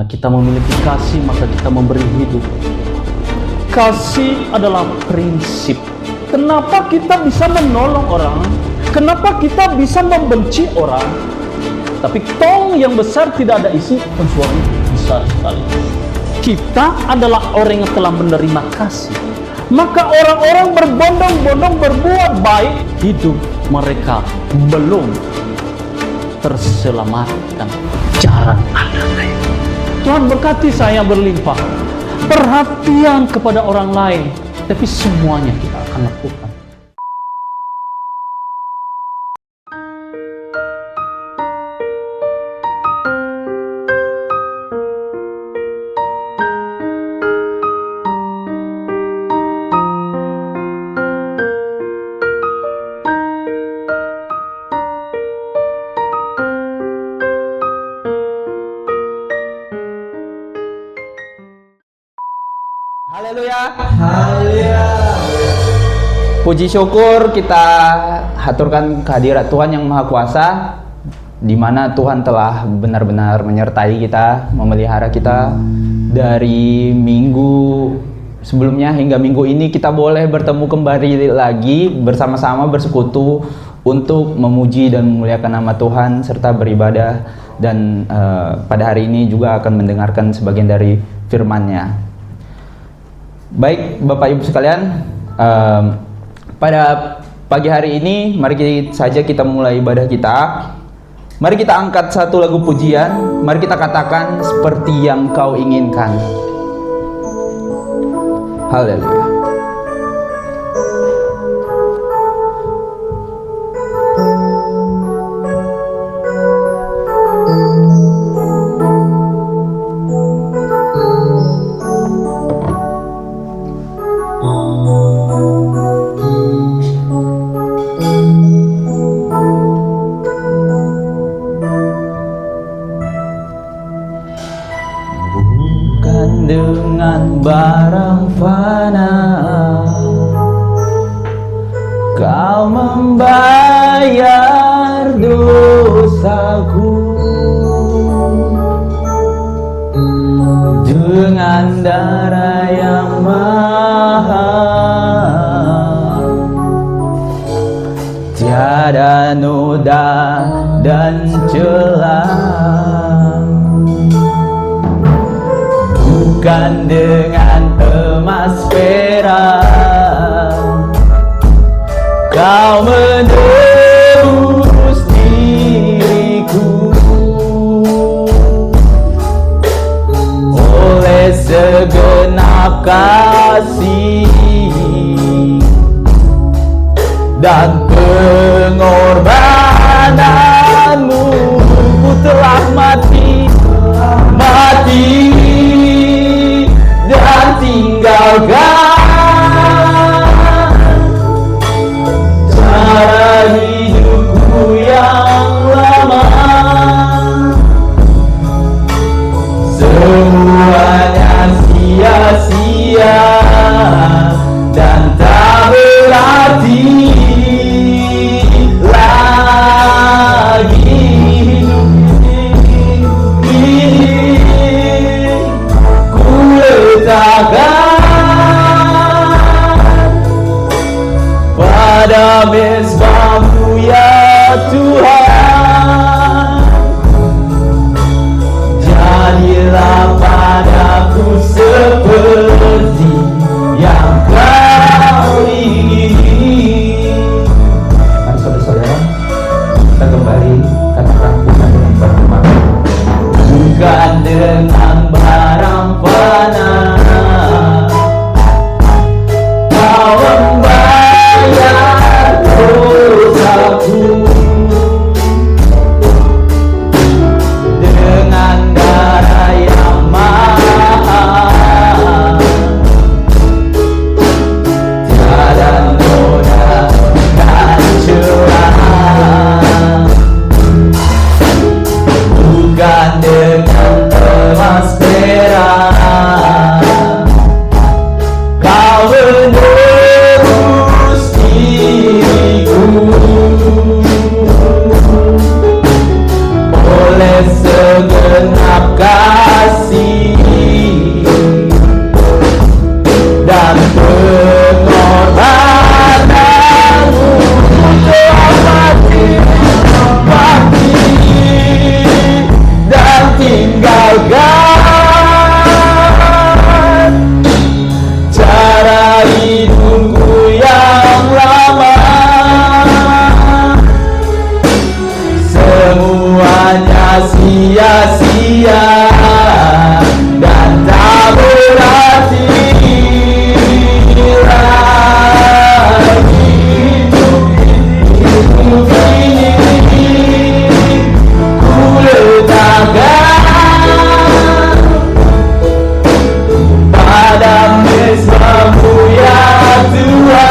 Kita memiliki kasih, maka kita memberi hidup. Kasih adalah prinsip. Kenapa kita bisa menolong orang? Kenapa kita bisa membenci orang? Tapi tong yang besar tidak ada isi, suami besar sekali. Kita adalah orang yang telah menerima kasih. Maka orang-orang berbondong-bondong berbuat baik, hidup mereka belum terselamatkan. Jarang ada kayak Tuhan berkati saya berlimpah. Perhatian kepada orang lain, tapi semuanya kita akan lakukan. Haleluya. Haleluya. Puji syukur kita haturkan kehadirat Tuhan yang Maha Kuasa, di mana Tuhan telah benar-benar menyertai kita, memelihara kita dari minggu sebelumnya hingga minggu ini. Kita boleh bertemu kembali lagi bersama-sama bersekutu untuk memuji dan memuliakan nama Tuhan serta beribadah, dan pada hari ini juga akan mendengarkan sebagian dari firman-Nya. Baik Bapak Ibu sekalian, pada pagi hari ini mari saja kita mulai ibadah kita. Mari kita angkat satu lagu pujian. Mari kita katakan seperti yang Kau inginkan. Haleluya. Dengan barang fana Kau membayar dosaku, dengan darah yang mahal, tiada noda dan celah. Bukan dengan emas perak Kau menebus diriku, oleh segenap kasih dan pengorbananmu. Ku telah mati dan tinggalkan cara hidupku yang lama. Semuanya sia-sia dan tak berarti lagi hidup ini. Ku letakkan pada mezbah-Mu ya Tuhan. Jadilah padaku seperti yang Kau ingini. Mari saudara-saudara, kita kembali katakan bukan dengan barang, bukan dengan barang fana jagat, cara hidupku yang lama, semuanya sia-sia dan tak berarti lagi. Hidup ini ku letakkan pada mesra-Mu ya Tuhan.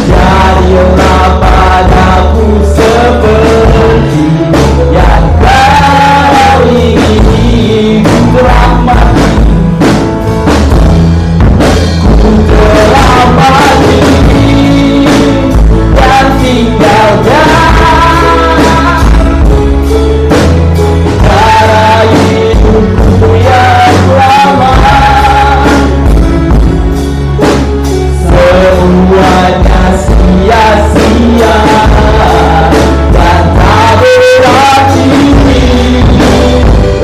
Jadilah padaku seperti yang Kau ingini. Ku telah mati, ku telah mati dan tinggalkan cara hidupku yang lama, semuanya sia-sia dan tak berarti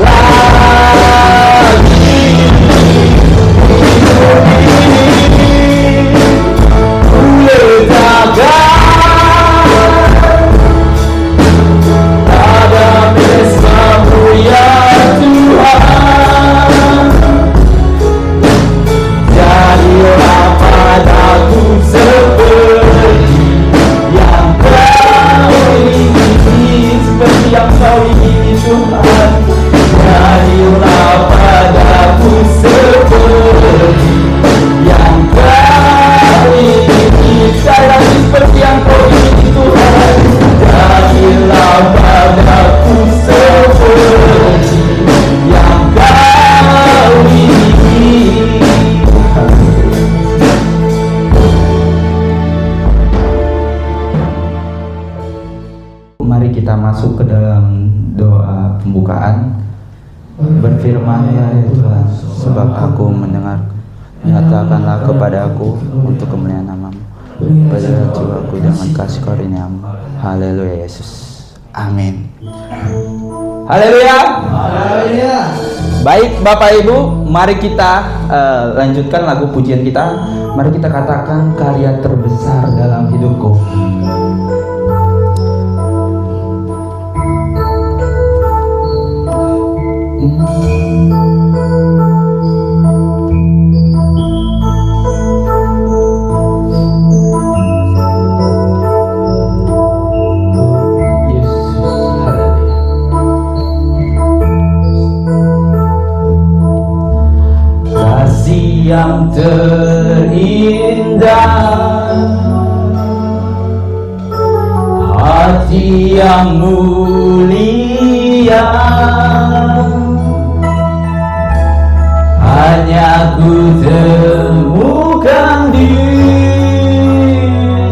lagi. Hidup ini ku letakkan pada mesra-Mu ya Tuhan. Jadilah padaku seperti yang Kau ingini, seperti yang Kau ingini Tuhan. Jadilah padaku seperti yang Kau ingini, jadilah seperti yang Kau ingini Tuhan. Jadilah padaku seperti yang Kau ingini. Mari kita masuk ke dalam doa pembukaan. Berfirman-Nya ya Tuhan, sebab aku mendengar, nyatakanlah kepada aku untuk kemuliaan nama-Mu. Berilah jiwaku dengan kasih karunia-Mu. Haleluya Yesus. Amin. Haleluya. Haleluya. Baik Bapak Ibu, mari kita lanjutkan lagu pujian kita. Mari kita katakan karya terbesar dalam hidupku. Kasih yang terindah, hati yang mulia, hanya ku temukan di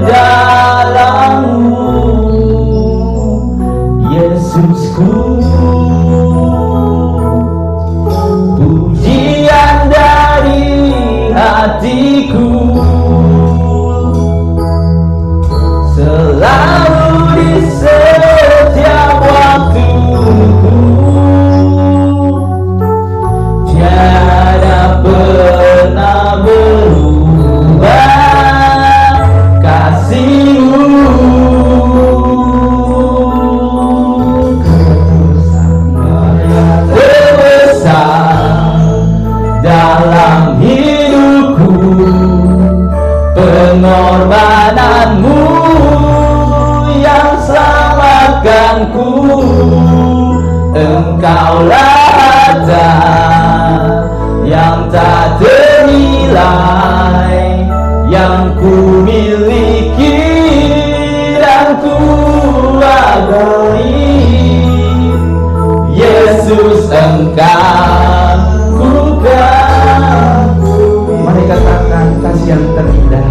dalam-Mu, Yesusku. Pujian dari hatiku selalu di setiap waktuku, tiada pernah berubah kasih-Mu. Terbesar dalam hidupku, pengorbanan-Mu yang selamatkanku. Engkaulah harta yang tak ternilai, yang ku miliki dan ku agungkan. Yesus, Engkau ku kagumi. Mari katakan kasih yang terindah.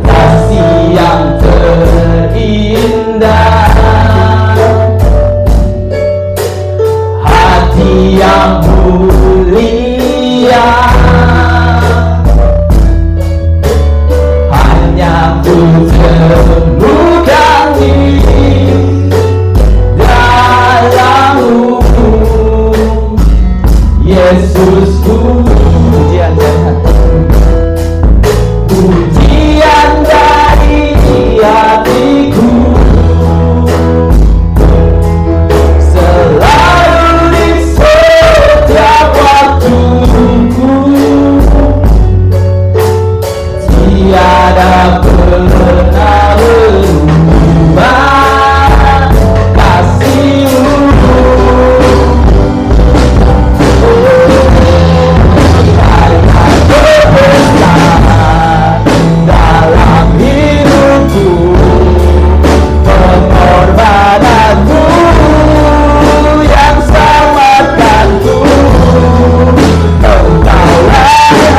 Kasih yang terindah, hati yang mulia, hanya ku temukan diri dalammu, Yesusku. Pujian dari hatiku, selalu di setiap waktuku, tiada pernah berubah kasih-Mu. Dalam hidupku, pengorbananmu yang selamatkanku. Engkaulah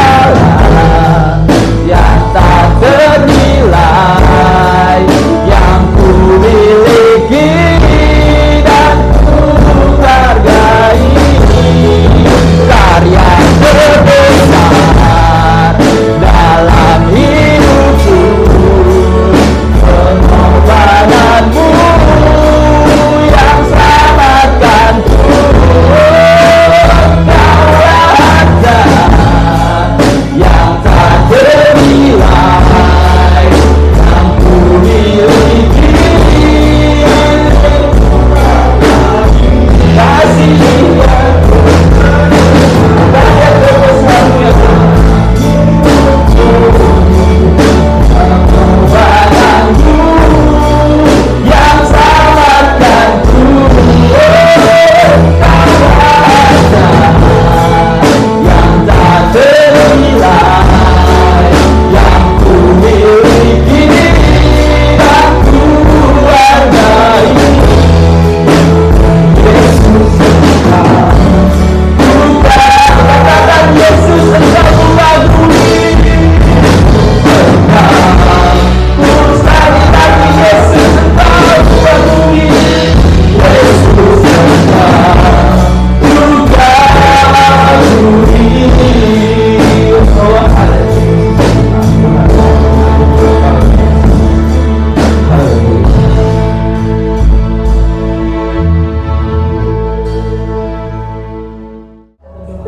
Allah yang tak ternilai, yang ku miliki dan ku hargai. Karya terbesar dalam hidupku, pengorbananmu yang selamatkanku. Engkaulah Allah yang tak ternilai, yang ku miliki kasih yang banyak terbesar ya Tuhan. Pengorbananmu yang selamatkanku. Engkaulah Allah yang tak ternilai, yang ku miliki dan ku hargai. Yesus Engkau, katakan Yesus Engkau mengagumi. Ku sekali lagi Yesus Engkau mengagumi. Yesus Engkau ku kagumi.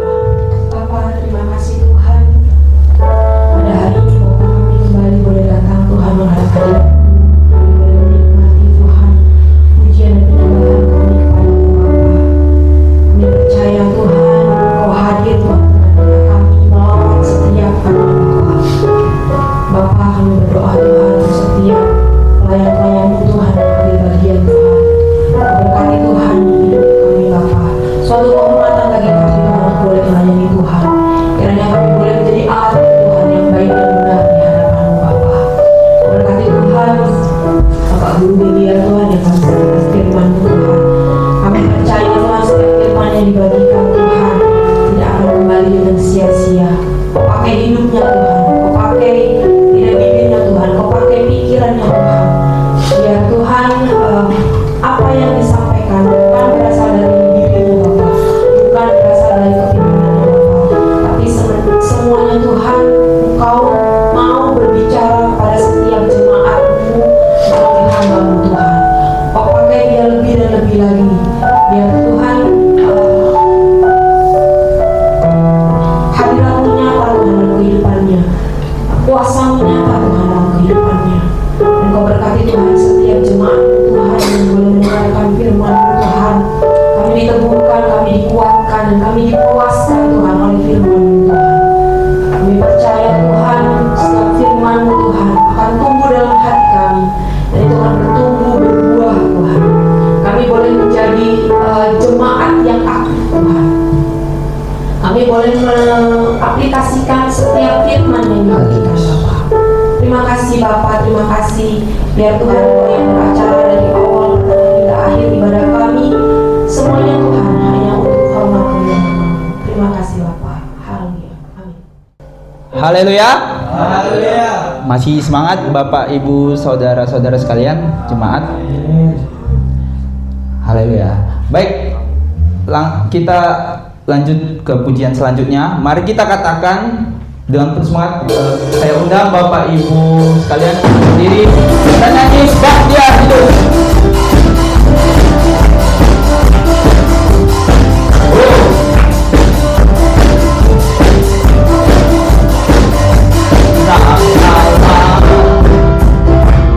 Oh Bapa, terima kasih Tuhan. Pada hari ini Bapa, kami kembali boleh datang Tuhan menghadap hadirat, boleh menikmati Tuhan pujian dan penyembahan kami kepadamu Bapa. Kami percaya Tuhan Kau hadir Tuhan tengah-tengah kami melawat setiap kami Tuhan. Bapa, kami berdoa Tuhan untuk setiap pelayan-pelayan-Mu Tuhan yang ambil bagian Tuhan. Berkati Tuhan hidup kami Bapa. Suatu kehormatan bagi kami Tuhan untuk boleh melayani Tuhan. Kiranya kami boleh menjadi alat Tuhan yang baik dan benar di hadapan-Mu Bapa. Berkati Tuhan Bapak Guru Media Tuhan yang kami mendengar firman-Mu Tuhan. Kami percaya Tuhan setiap firman yang dibagikan Tuhan tidak akan kembali dengan sia-sia. Kau pakai hidupnya Tuhan, Kau pakai tidak bibirnya Tuhan, Kau pakai pikirannya Tuhan. Biar Tuhan apa yang disampaikan bukan berasal dari dirinya Bapa, bukan berasal dari kepinginannya Bapa, tapi semuanya Tuhan Engkau mau berbicara pada setiap jemaat-Mu melalui hamba-Mu Tuhan. Kau pakai dia lebih dan lebih lagi, biar Tuhan hadirat-Mu nyata Tuhan dalam kehidupannya, kuasa-Mu nyata Tuhan dalam kehidupannya. Dan Kau berkati Tuhan setiap jemaat-Mu Tuhan yang boleh mendengarkan firman-Mu Tuhan. Kami diteguhkan, kami dikuatkan, dan kami dipuaskan Tuhan oleh firman-Mu Tuhan. Kami percaya Tuhan setiap firman-Mu Tuhan akan tumbuh dalam hati kami, dan itu akan bertumbuh berbuah Tuhan. Kami boleh menjadi jemaat yang aktif Tuhan. Kami boleh mengaplikasikan setiap firman yang diberikan Bapa. Terima kasih Bapa, terima kasih. Biar Tuhan Kau yang beracara dari awal hingga akhir ibadah kami, semuanya Tuhan hanya untuk hormat kemuliaan-Mu. Terima kasih Bapa. Haleluya. Amin. Haleluya. Haleluya. Masih semangat Bapak, Ibu, saudara-saudara sekalian, jemaat. Haleluya. Baik, kita lanjut ke pujian selanjutnya. Mari kita katakan Dengan penuh semangat saya undang Bapak Ibu sekalian berdiri dan nyanyi sebab dia hidup.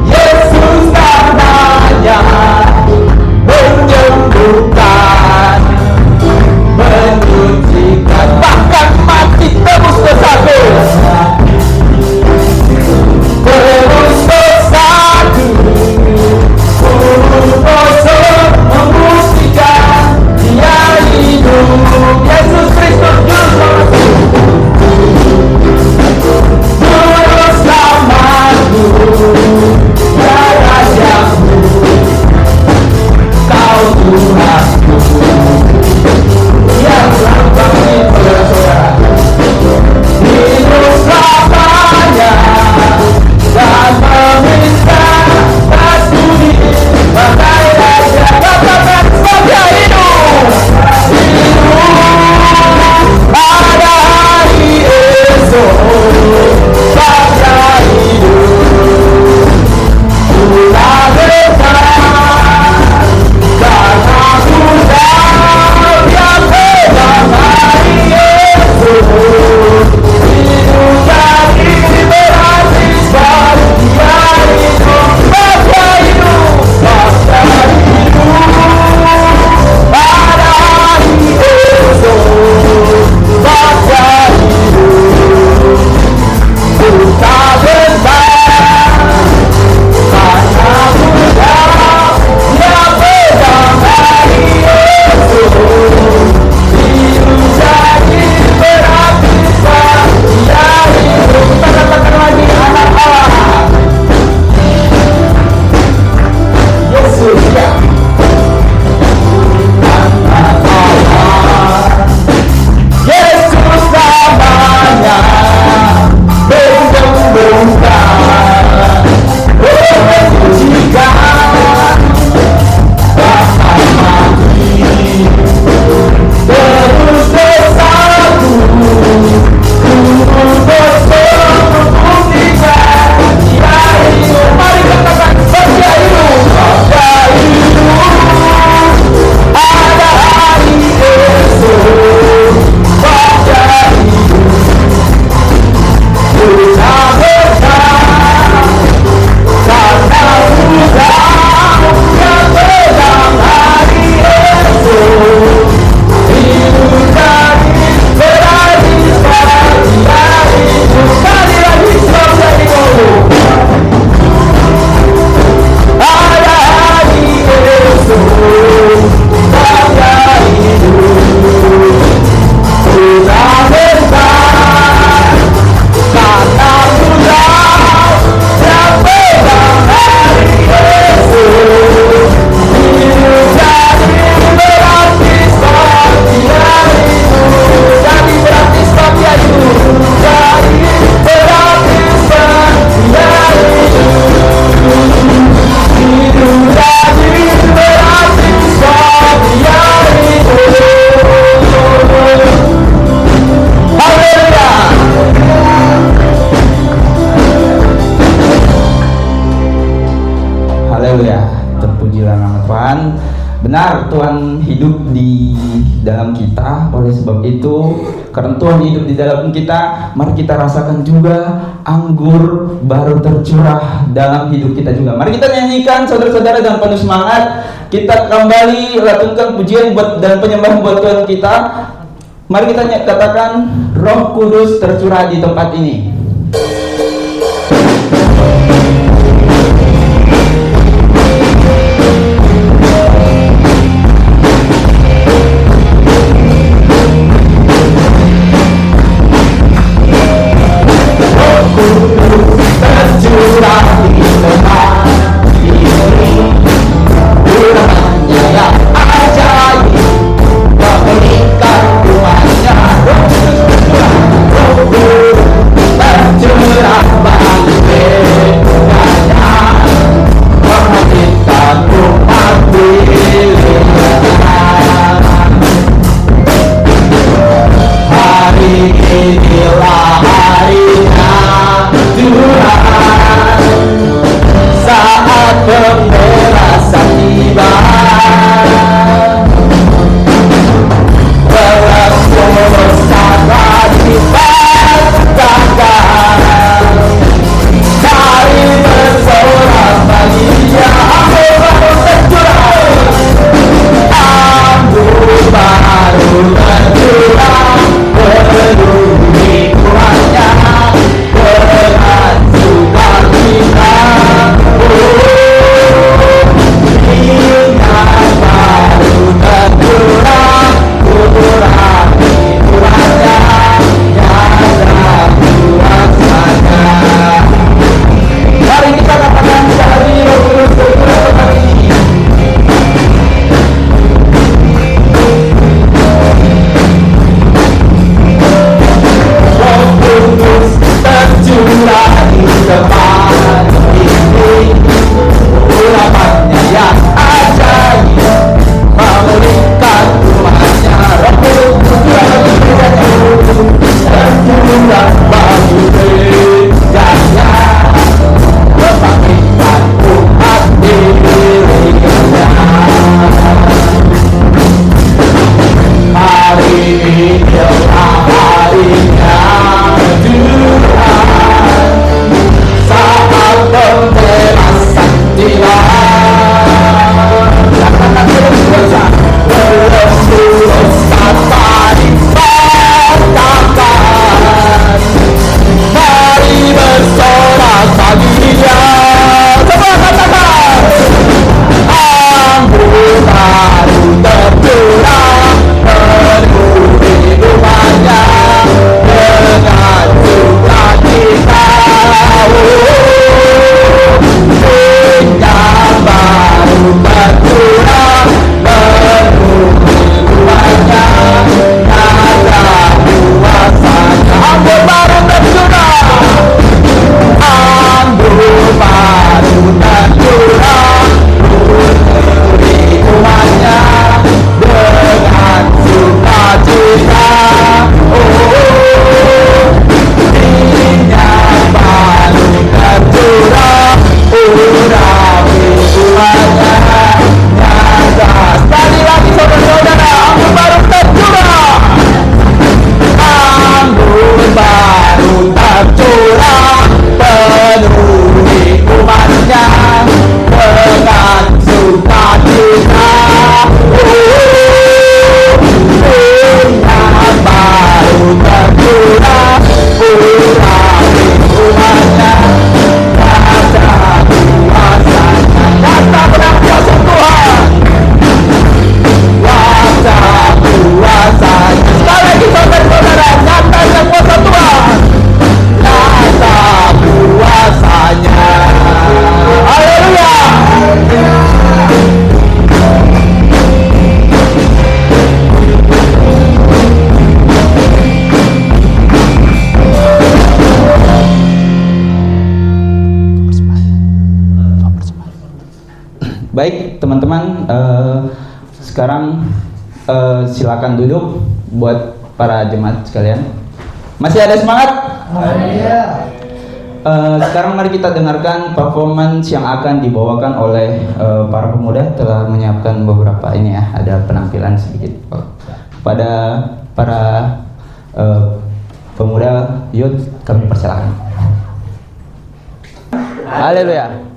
Yesus karenanya menyembuhkan, menyucikan, bahkan mati tebus dosaku, tebus dosaku, dosa membuktikan dia hidup. Yesus Kristus juru selamatku, ya Rajaku, Kau Tuhanku. Ya Tuhan kami saudara-saudara, hidup selamanya dan meminta kasih bagai raja. Katakan saja hidup, pada hari esok, saja hidup, pula besar karena sudah yang pegang hari esok. Hidup jadi berarti sebab dia hidup, saja hidup, saja hidup, pada hari esok, saja hidup, buka besar karena sudah dia pegang hari esok. Hidup jadi berarti sebab dia hidup. Kita katakan lagi, anak Allah Yesus, ya anak Allah Yesus namanya menyembuhkan, menyucikan, bahkan mati tebus dosaku, tebus dosa membuktikan dia hidup. Mari katakan saja hidup, saja hidup, ada hari esok, saja hidup, sudah besar karena sudah yang pegang hari esok. Hidup jadi berarti sebab dia hidup. Sekali lagi sebab dia hidup, ada hari esok, saja hidup, sudah besar karena sudah yang pegang hari esok. Hidup jadi berarti sebab dia hidup, jadi berarti sebab dia hidup, jadi berarti sebab dia hidup. Hidup jadi berarti sebab dia hidup. Haleluya. Haleluya, terpujilah nama Tuhan. Benar, Tuhan hidup di dalam kita. Oleh sebab itu, karena Tuhan hidup di dalam kita, mari kita rasakan juga anggur baru tercurah dalam hidup kita juga. Mari kita nyanyikan saudara-saudara dengan penuh semangat. Kita kembali lakukan pujian buat dan penyembahan buat Tuhan kita. Mari kita katakan, Roh Kudus tercurah di tempat ini. Tercurah di tempat ini, firman-Nya yang ajaib, memberikan rumahnya. Roh Kudus tercurah, Roh Kudus Baik teman-teman, sekarang silakan duduk buat para jemaat sekalian. Masih ada semangat? Sekarang mari kita dengarkan performance yang akan dibawakan oleh para pemuda. Telah menyiapkan beberapa ini ya, ada penampilan sedikit pada para pemuda youth. Kami persilakan. Haleluya.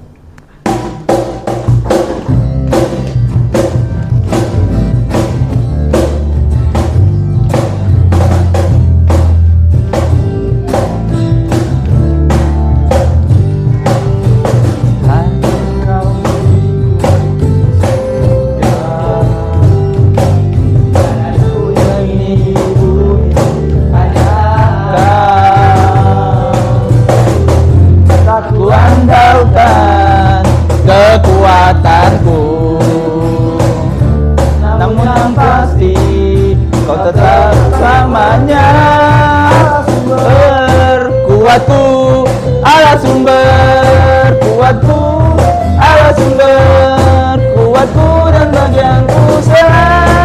Kekuatanku, namun yang pasti kau tetap selamanya sumber kuatku, Allah sumber kuatku, Allah sumber kuatku dan bagianku selamanya.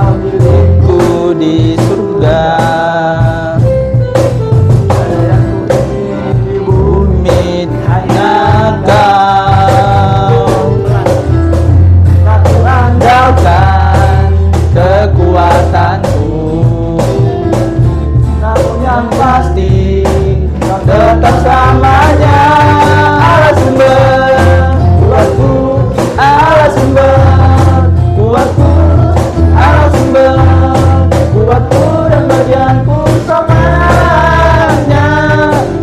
Milikku di surga, di bumi hanya Kau. Aku andalkan kekuatanku, namun yang pasti Kau tetap selamanya. Allah sumber kuatku, Allah sumber kuatku, Allah sumber kuatku dan bagianku selamanya.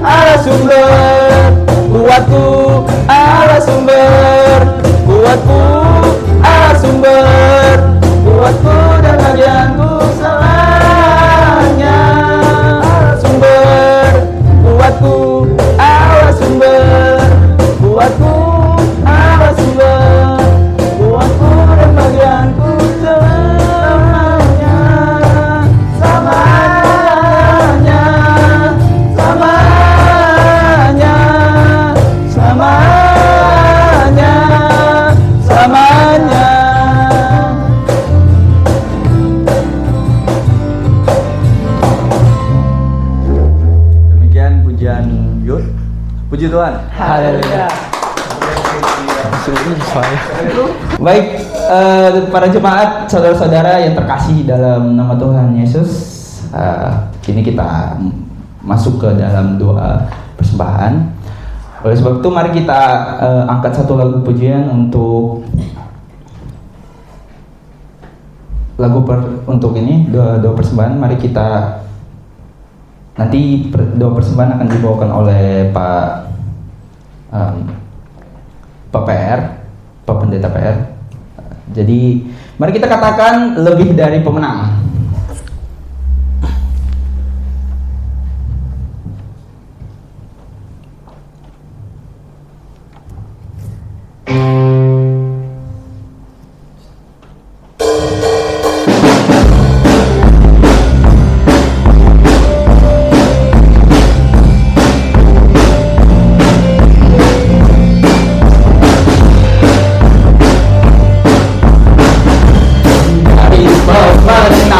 Allah sumber kuatku, Allah sumber kuatku, Allah sumber kuatku dan bagianku selamanya. Allah sumber kuatku, Allah sumber kuatku, Allah sumber kuatku dan bagianku selamanya, selamanya, selamanya, selamanya, selamanya. Demikian pujian youth. Puji Tuhan. Haleluya. Baik, para jemaat, saudara-saudara yang terkasih dalam nama Tuhan Yesus, kini kita masuk ke dalam doa persembahan. Oleh sebab itu, mari kita angkat satu lagu pujian untuk untuk ini doa persembahan. Mari kita nanti doa persembahan akan dibawakan oleh Pak PR, Pak Pendeta PR. Jadi mari kita katakan lebih dari pemenang. Pemenang.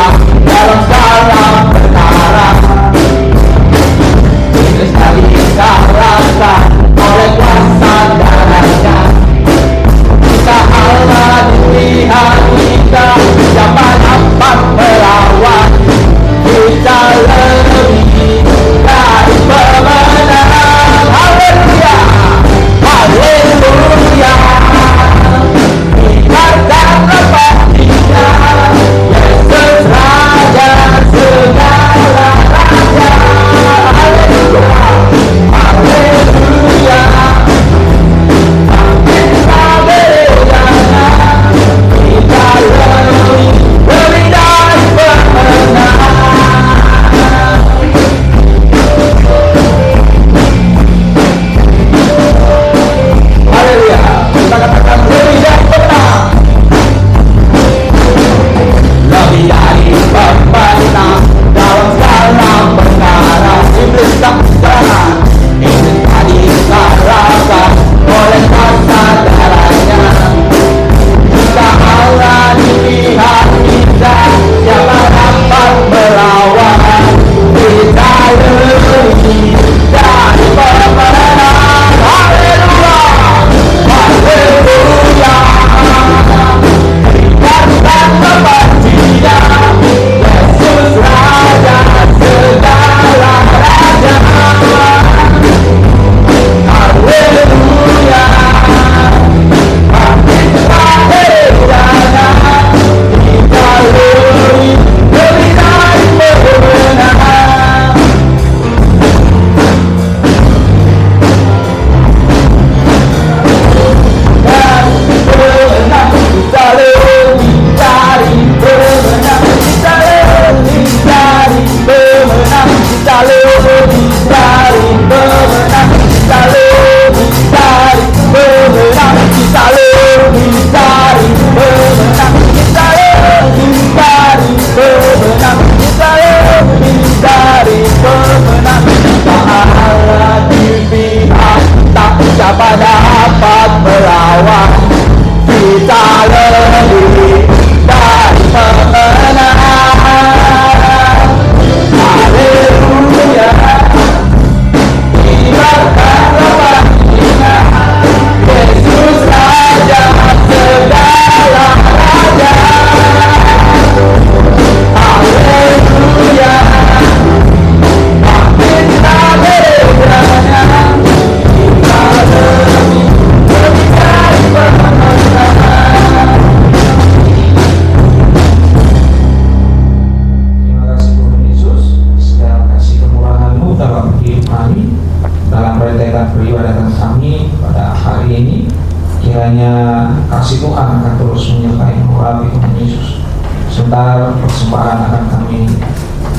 kiranya kasih Tuhan akan terus menyertai melalui Tuhan Yesus. Sebentar persembahan akan kami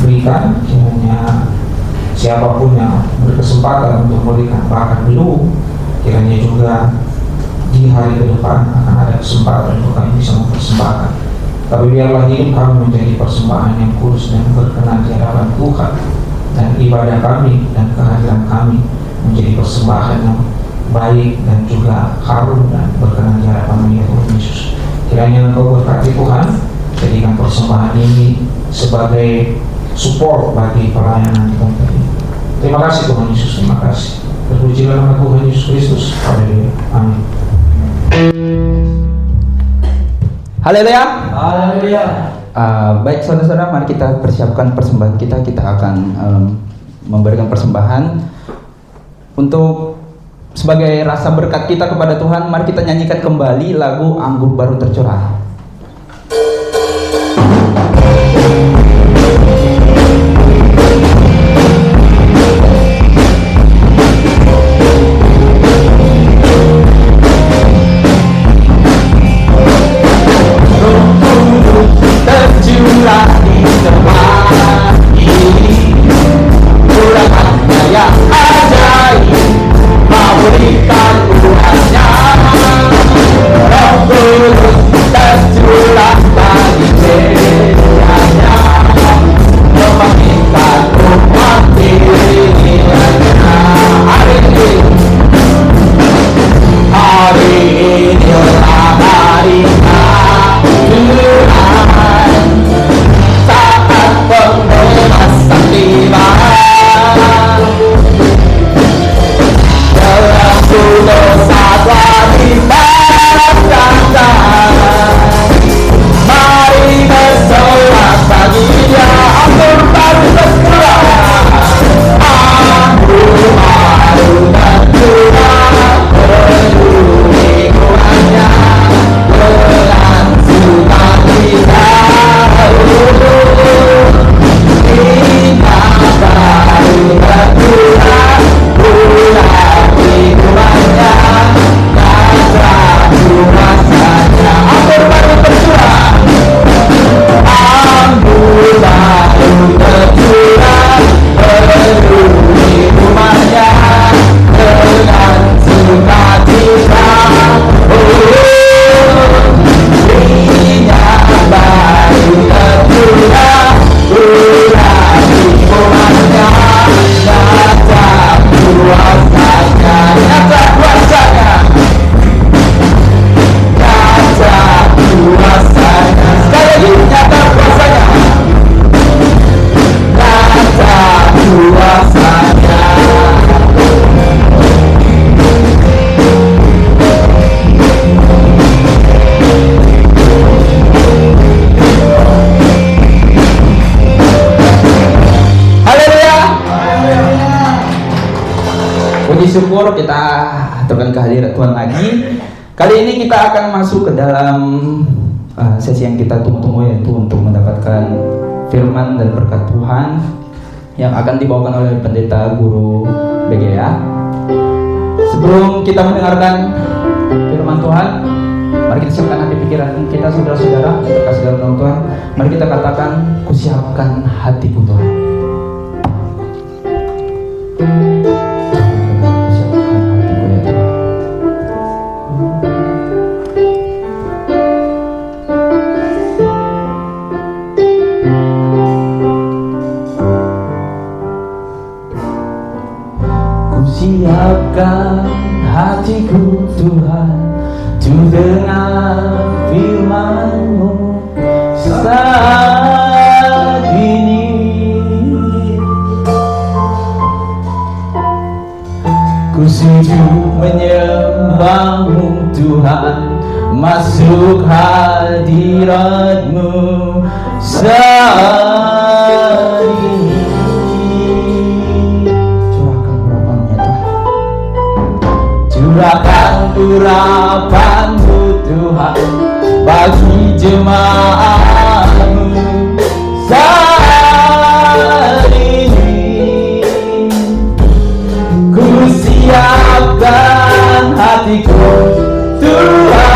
berikan, kiranya siapapun yang berkesempatan untuk memberikan, bahkan belum, kiranya juga di hari ke depan akan ada kesempatan untuk kami bisa mempersembahkan. Tapi biarlah hidup kami menjadi persembahan yang kudus dan berkenan di hadapan Tuhan, dan ibadah kami dan kehadiran kami menjadi persembahan yang baik dan juga harum dan berkenan di hadapan Tuhan Yesus. Kiranya Engkau berkati Tuhan, jadikan persembahan ini sebagai support bagi pelayanan Tuhan ini. Terima kasih Tuhan Yesus, terima kasih. Terpujilah nama Tuhan Yesus Kristus. Haleluya. Amin. Haleluya. Haleluya. Baik saudara-saudara, mari kita persiapkan persembahan kita. Kita akan memberikan persembahan untuk sebagai rasa berkat kita kepada Tuhan. Mari kita nyanyikan kembali lagu Anggur Baru Tercurah. Tercurah di tempat ini, curahannya yang ajaib, memberikan Tuhannya. Roh Kudus tercurah bagi setianya, membangkitkan umat dirinya. Hari ini adalah harinya Tuhan, saat pembebasan tiba. Belenggu dosa telah dibatalkan, mari bersorak bagi Dia. Anggur baru tercurah, anggur baru tercurah, penuhi Tuhannya dengan sukacita. Minyak baru tercurah, bulan Tuhannya, kasih rasanya. Anggur baru tercurah, anggur baru tercurah, penuhi rumahnya dengan sukacita. Minyak baru tercurah, bulan rumahnya, nyata kuasanya, nyata kuasanya, nyata kuasanya. Sekali lagi, nyata kuasanya, nyata kuasanya. Haleluya. Puji syukur kita aturkan kehadiran Tuhan lagi. Kali ini kita akan masuk ke dalam sesi yang kita tunggu-tunggu, yaitu untuk mendapatkan firman dan berkat Tuhan yang akan dibawakan oleh pendeta guru BGA. Sebelum kita mendengarkan firman Tuhan, mari kita siapkan hati pikiran kita, saudara-saudara, kita kasih dalam nama Tuhan. Mari kita katakan, kusiapkan hatiku Tuhan. Siapkan hatiku Tuhan, untuk dengar firman-Mu saat ini. Ku sujud menyembah-Mu Tuhan, masuk hadirat-Mu saat ini. Curahkan urapan-Mu Tuhan bagi jemaat-Mu saat ini. Ku siapkan hatiku Tuhan,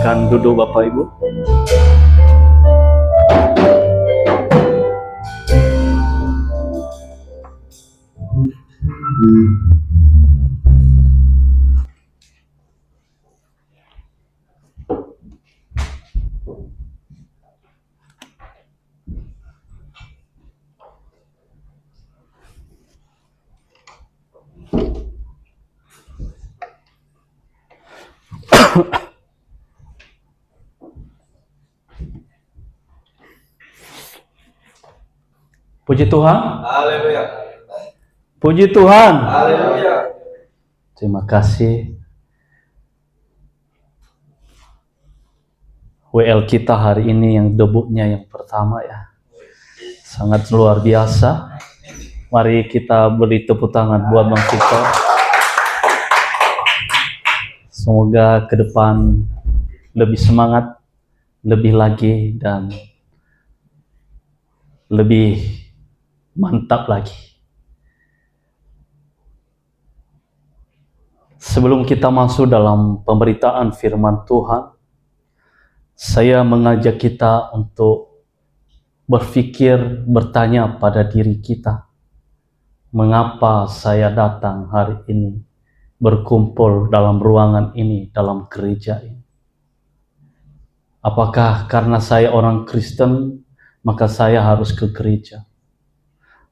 Silakan duduk Bapak Ibu. Puji Tuhan. Haleluya. Puji Tuhan. Haleluya. Terima kasih. WL kita hari ini yang debutnya yang pertama ya. Sangat luar biasa. Mari kita beri tepuk tangan buat Bang Victor. Semoga ke depan lebih semangat, lebih lagi, dan lebih mantap lagi. Sebelum kita masuk dalam pemberitaan firman Tuhan, saya mengajak kita untuk berpikir, bertanya pada diri kita, mengapa saya datang hari ini, berkumpul dalam ruangan ini, dalam gereja ini? Apakah karena saya orang Kristen, maka saya harus ke gereja?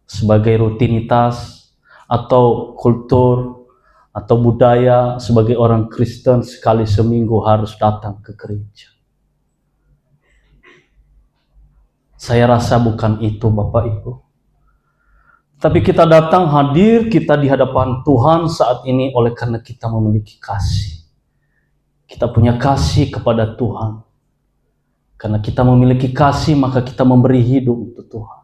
Sebagai rutinitas, atau kultur, atau budaya, sebagai orang Kristen sekali seminggu harus datang ke gereja? Saya rasa bukan itu Bapak Ibu. Tapi kita datang hadir, kita di hadapan Tuhan saat ini oleh karena kita memiliki kasih. Kita punya kasih kepada Tuhan. Karena kita memiliki kasih, maka kita memberi hidup untuk Tuhan.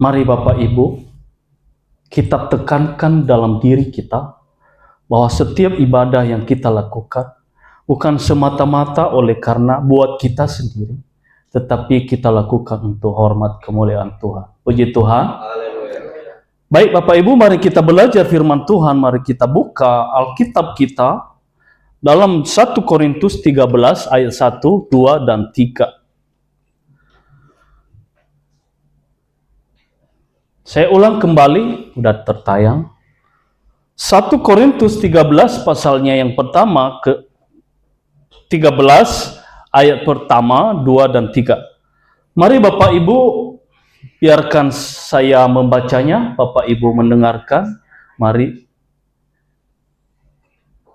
Mari Bapak Ibu, kita tekankan dalam diri kita bahwa setiap ibadah yang kita lakukan bukan semata-mata oleh karena buat kita sendiri, tetapi kita lakukan untuk hormat kemuliaan Tuhan. Puji Tuhan. Baik Bapak Ibu, mari kita belajar firman Tuhan. Mari kita buka Alkitab kita dalam 1 Korintus 13 ayat 1, 2, dan 3. Saya ulang kembali, udah tertayang. 1 Korintus 13 pasalnya yang pertama ke 13 ayat pertama, 2, dan 3. Mari Bapak Ibu, biarkan saya membacanya, Bapak Ibu mendengarkan.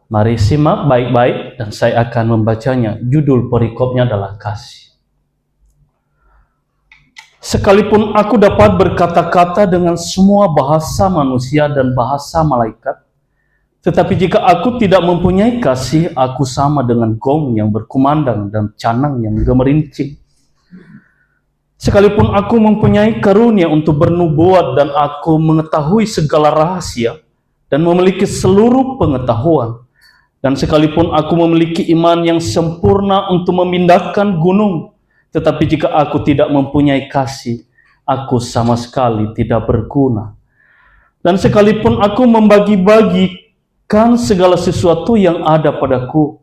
Mari simak baik-baik dan saya akan membacanya. Judul perikopnya adalah kasih. Sekalipun aku dapat berkata-kata dengan semua bahasa manusia dan bahasa malaikat, tetapi jika aku tidak mempunyai kasih, aku sama dengan gong yang berkumandang dan canang yang gemerincing. Sekalipun aku mempunyai karunia untuk bernubuat dan aku mengetahui segala rahasia dan memiliki seluruh pengetahuan, dan sekalipun aku memiliki iman yang sempurna untuk memindahkan gunung, tetapi jika aku tidak mempunyai kasih, aku sama sekali tidak berguna. Dan sekalipun aku membagi-bagikan segala sesuatu yang ada padaku,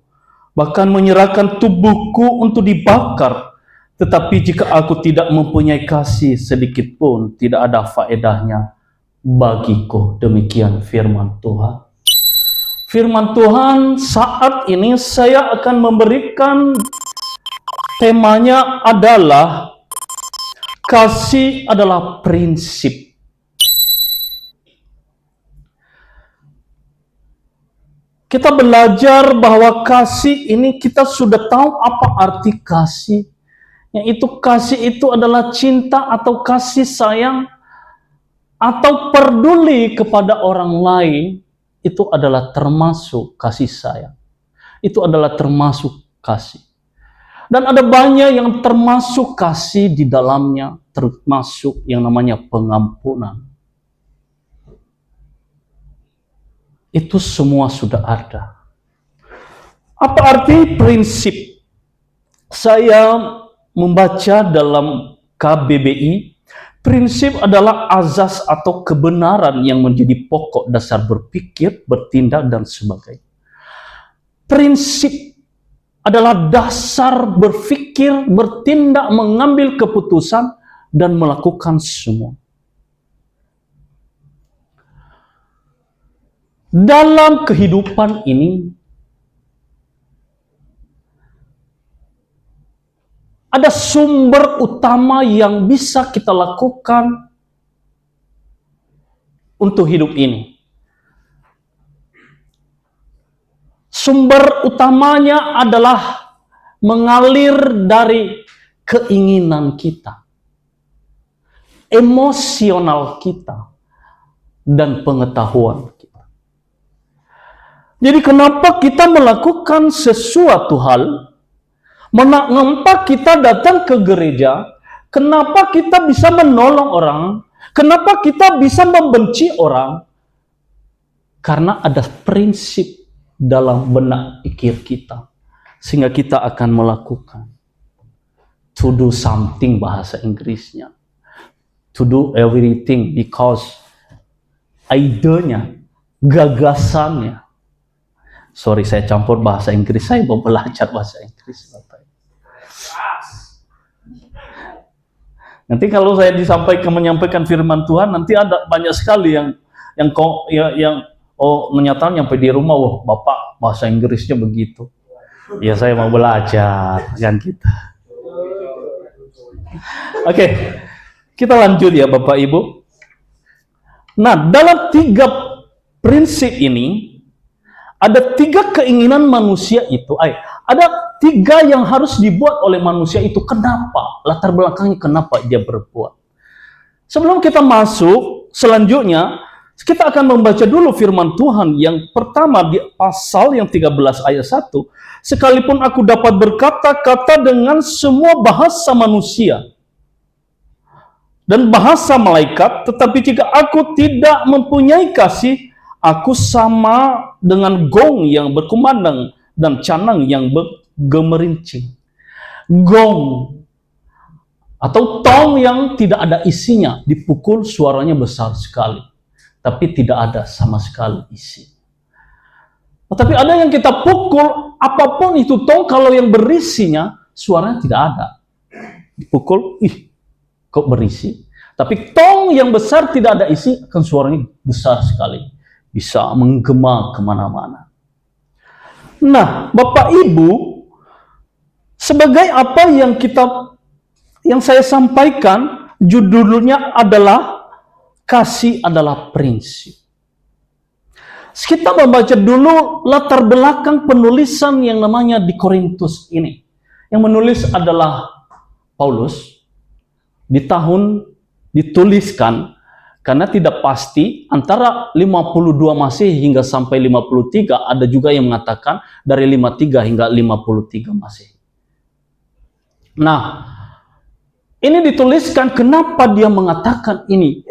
bahkan menyerahkan tubuhku untuk dibakar, tetapi jika aku tidak mempunyai kasih sedikit pun, tidak ada faedahnya bagiku. Demikian firman Tuhan. Firman Tuhan saat ini saya akan memberikan temanya adalah kasih adalah prinsip. Kita belajar bahwa kasih ini kita sudah tahu apa arti kasih. Yaitu kasih itu adalah cinta atau kasih sayang atau peduli kepada orang lain. Itu adalah termasuk kasih sayang. Itu adalah termasuk kasih. Dan ada banyak yang termasuk kasih di dalamnya, termasuk yang namanya pengampunan. Itu semua sudah ada. Apa arti prinsip? Saya membaca dalam KBBI, Prinsip adalah azas atau kebenaran yang menjadi pokok dasar berpikir, bertindak, dan sebagainya. Prinsip adalah dasar berpikir, bertindak, mengambil keputusan, dan melakukan semua. Dalam kehidupan ini, ada sumber utama yang bisa kita lakukan untuk hidup ini. Sumber utamanya adalah mengalir dari keinginan kita, emosional kita, dan pengetahuan kita. Jadi kenapa kita melakukan sesuatu hal? Mengapa kita datang ke gereja? Kenapa kita bisa menolong orang? Kenapa kita bisa membenci orang? Karena ada prinsip dalam benak pikir kita, sehingga kita akan melakukan. To do something, bahasa Inggrisnya. To do everything because idenya, gagasannya. Sorry, saya campur bahasa Inggris. Saya mau belajar bahasa Inggris, Bapak. Nanti kalau saya menyampaikan firman Tuhan, nanti ada banyak sekali yang menyatakan sampai di rumah, wah Bapak bahasa Inggrisnya begitu. Ya saya mau belajar, kan kita. Oke, kita lanjut ya Bapak Ibu. Nah, dalam 3 prinsip ini, ada 3 keinginan manusia itu. Ada 3 yang harus dibuat oleh manusia itu. Kenapa? Latar belakangnya kenapa dia berbuat. Sebelum kita masuk, selanjutnya, kita akan membaca dulu firman Tuhan yang pertama di pasal yang 13 ayat 1. Sekalipun aku dapat berkata-kata dengan semua bahasa manusia dan bahasa malaikat, tetapi jika aku tidak mempunyai kasih, aku sama dengan gong yang berkumandang dan canang yang bergemerincing. Gong atau tong yang tidak ada isinya, dipukul suaranya besar sekali, tapi tidak ada sama sekali isi. Tetapi ada yang kita pukul, apapun itu tong, kalau yang berisinya, suaranya tidak ada. Dipukul, kok berisi. Tapi tong yang besar tidak ada isi, kan suaranya besar sekali. Bisa menggema kemana-mana. Nah, Bapak Ibu, sebagai apa yang saya sampaikan, judulnya adalah kasih adalah prinsip. Kita membaca dulu latar belakang penulisan yang namanya di Korintus ini. Yang menulis adalah Paulus. Dituliskan karena tidak pasti antara 52 Masehi hingga sampai 53, ada juga yang mengatakan dari 53 hingga 53 Masehi. Nah, ini dituliskan kenapa dia mengatakan ini.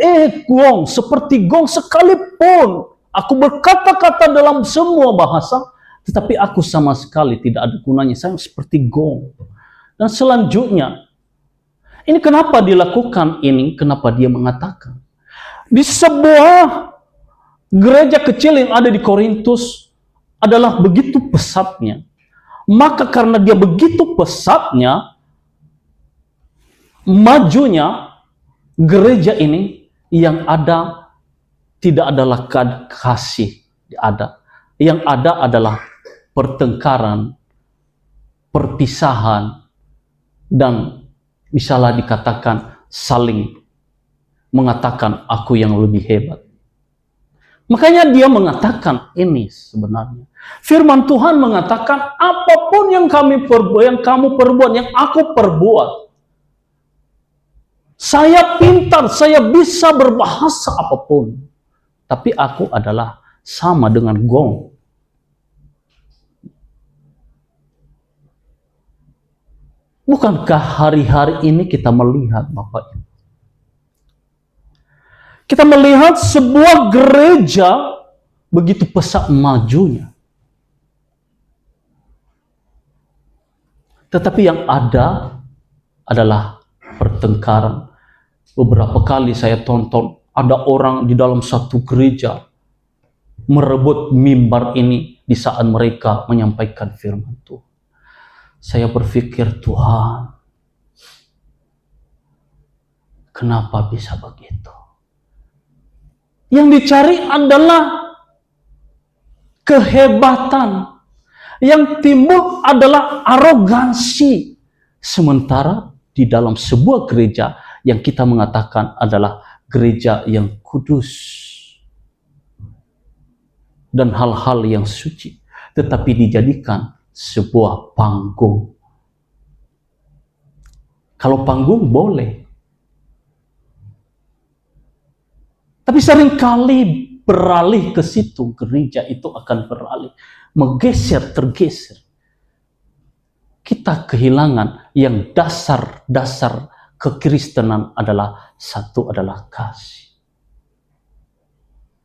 Gong, seperti gong sekalipun aku berkata-kata dalam semua bahasa, tetapi aku sama sekali tidak ada gunanya. Saya seperti gong. Dan selanjutnya, ini kenapa dilakukan ini? Kenapa dia mengatakan? Di sebuah gereja kecil yang ada di Korintus adalah begitu pesatnya. Maka karena dia begitu pesatnya, majunya gereja ini yang ada tidak adalah kasih, yang ada adalah pertengkaran, perpisahan, dan misalnya dikatakan saling mengatakan aku yang lebih hebat. Makanya dia mengatakan ini sebenarnya. Firman Tuhan mengatakan apapun yang kamu perbuat, yang aku perbuat. Saya pintar, saya bisa berbahasa apapun. Tapi aku adalah sama dengan gong. Bukankah hari-hari ini kita melihat, Bapak Ibu? Kita melihat sebuah gereja begitu pesat majunya. Tetapi yang ada adalah pertengkaran, Beberapa kali saya tonton ada orang di dalam satu gereja merebut mimbar ini di saat mereka menyampaikan firman Tuhan. Saya berpikir, Tuhan, kenapa bisa begitu? Yang dicari adalah kehebatan. Yang timbul adalah arogansi. Sementara di dalam sebuah gereja yang kita mengatakan adalah gereja yang kudus dan hal-hal yang suci, tetapi dijadikan sebuah panggung. Kalau panggung boleh, tapi seringkali beralih ke situ, gereja itu akan beralih, tergeser. Kita kehilangan yang dasar kekristenan adalah satu adalah kasih.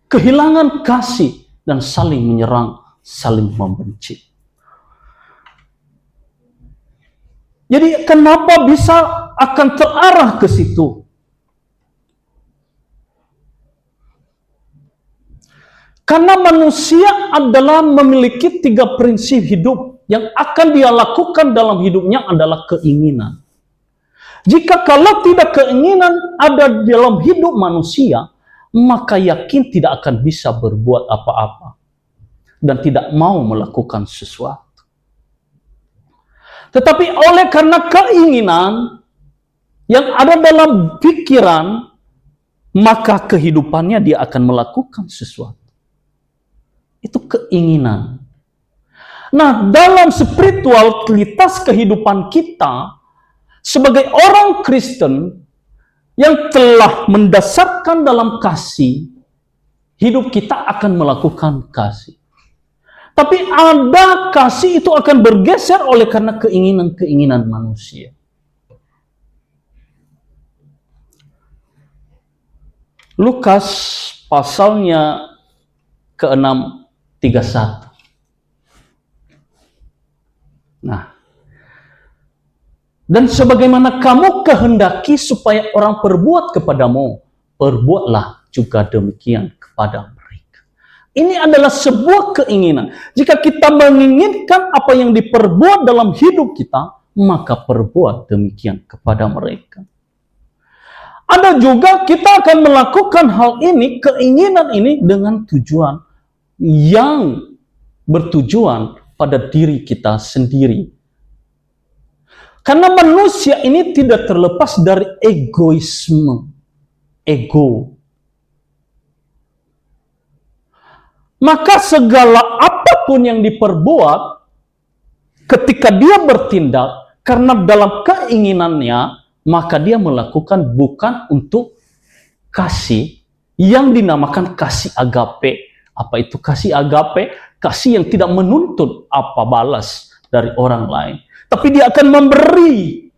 Kehilangan kasih dan saling menyerang, saling membenci. Jadi kenapa bisa akan terarah ke situ? Karena manusia adalah memiliki 3 prinsip hidup yang akan dia lakukan dalam hidupnya adalah keinginan. Jika kalau tidak keinginan ada dalam hidup manusia, maka yakin tidak akan bisa berbuat apa-apa dan tidak mau melakukan sesuatu. Tetapi oleh karena keinginan yang ada dalam pikiran, maka kehidupannya dia akan melakukan sesuatu. Itu keinginan. Nah, dalam spiritualitas kehidupan kita sebagai orang Kristen yang telah mendasarkan dalam kasih, hidup kita akan melakukan kasih. Tapi ada kasih itu akan bergeser oleh karena keinginan-keinginan manusia. Lukas pasalnya ke-6 31. Nah, dan sebagaimana kamu kehendaki supaya orang perbuat kepadamu, perbuatlah juga demikian kepada mereka. Ini adalah sebuah keinginan. Jika kita menginginkan apa yang diperbuat dalam hidup kita, maka perbuat demikian kepada mereka. Ada juga kita akan melakukan hal ini, keinginan ini dengan tujuan yang bertujuan pada diri kita sendiri. Karena manusia ini tidak terlepas dari egoisme, ego. Maka segala apapun yang diperbuat ketika dia bertindak karena dalam keinginannya, maka dia melakukan bukan untuk kasih yang dinamakan kasih agape. Apa itu kasih agape? Kasih yang tidak menuntut apa balas dari orang lain. Tapi dia akan memberi.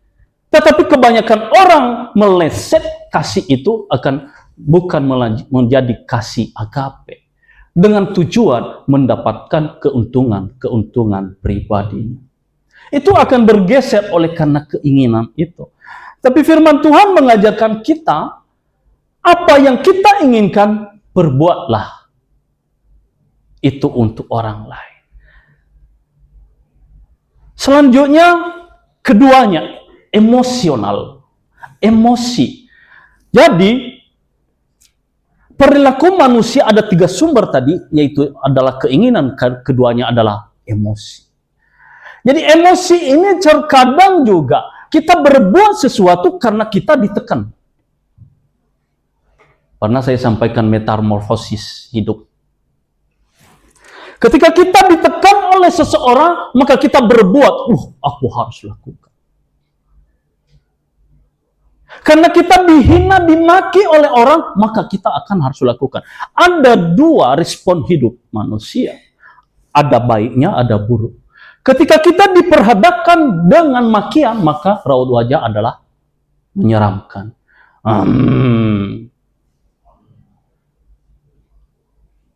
Tetapi kebanyakan orang meleset kasih itu akan bukan menjadi kasih agape. Dengan tujuan mendapatkan keuntungan pribadi. Itu akan bergeser oleh karena keinginan itu. Tapi firman Tuhan mengajarkan kita, apa yang kita inginkan, perbuatlah. Itu untuk orang lain. Selanjutnya, keduanya, emosional. Emosi. Jadi, perilaku manusia ada 3 sumber tadi, yaitu adalah keinginan, keduanya adalah emosi. Jadi emosi ini terkadang juga kita berbuat sesuatu karena kita ditekan. Pernah saya sampaikan metamorfosis hidup. Ketika kita ditekan oleh seseorang, maka kita berbuat, aku harus lakukan. Karena kita dihina, dimaki oleh orang, maka kita akan harus lakukan. Ada 2 respon hidup manusia. Ada baiknya, ada buruk. Ketika kita diperhadapkan dengan makian, maka raut wajah adalah menyeramkan.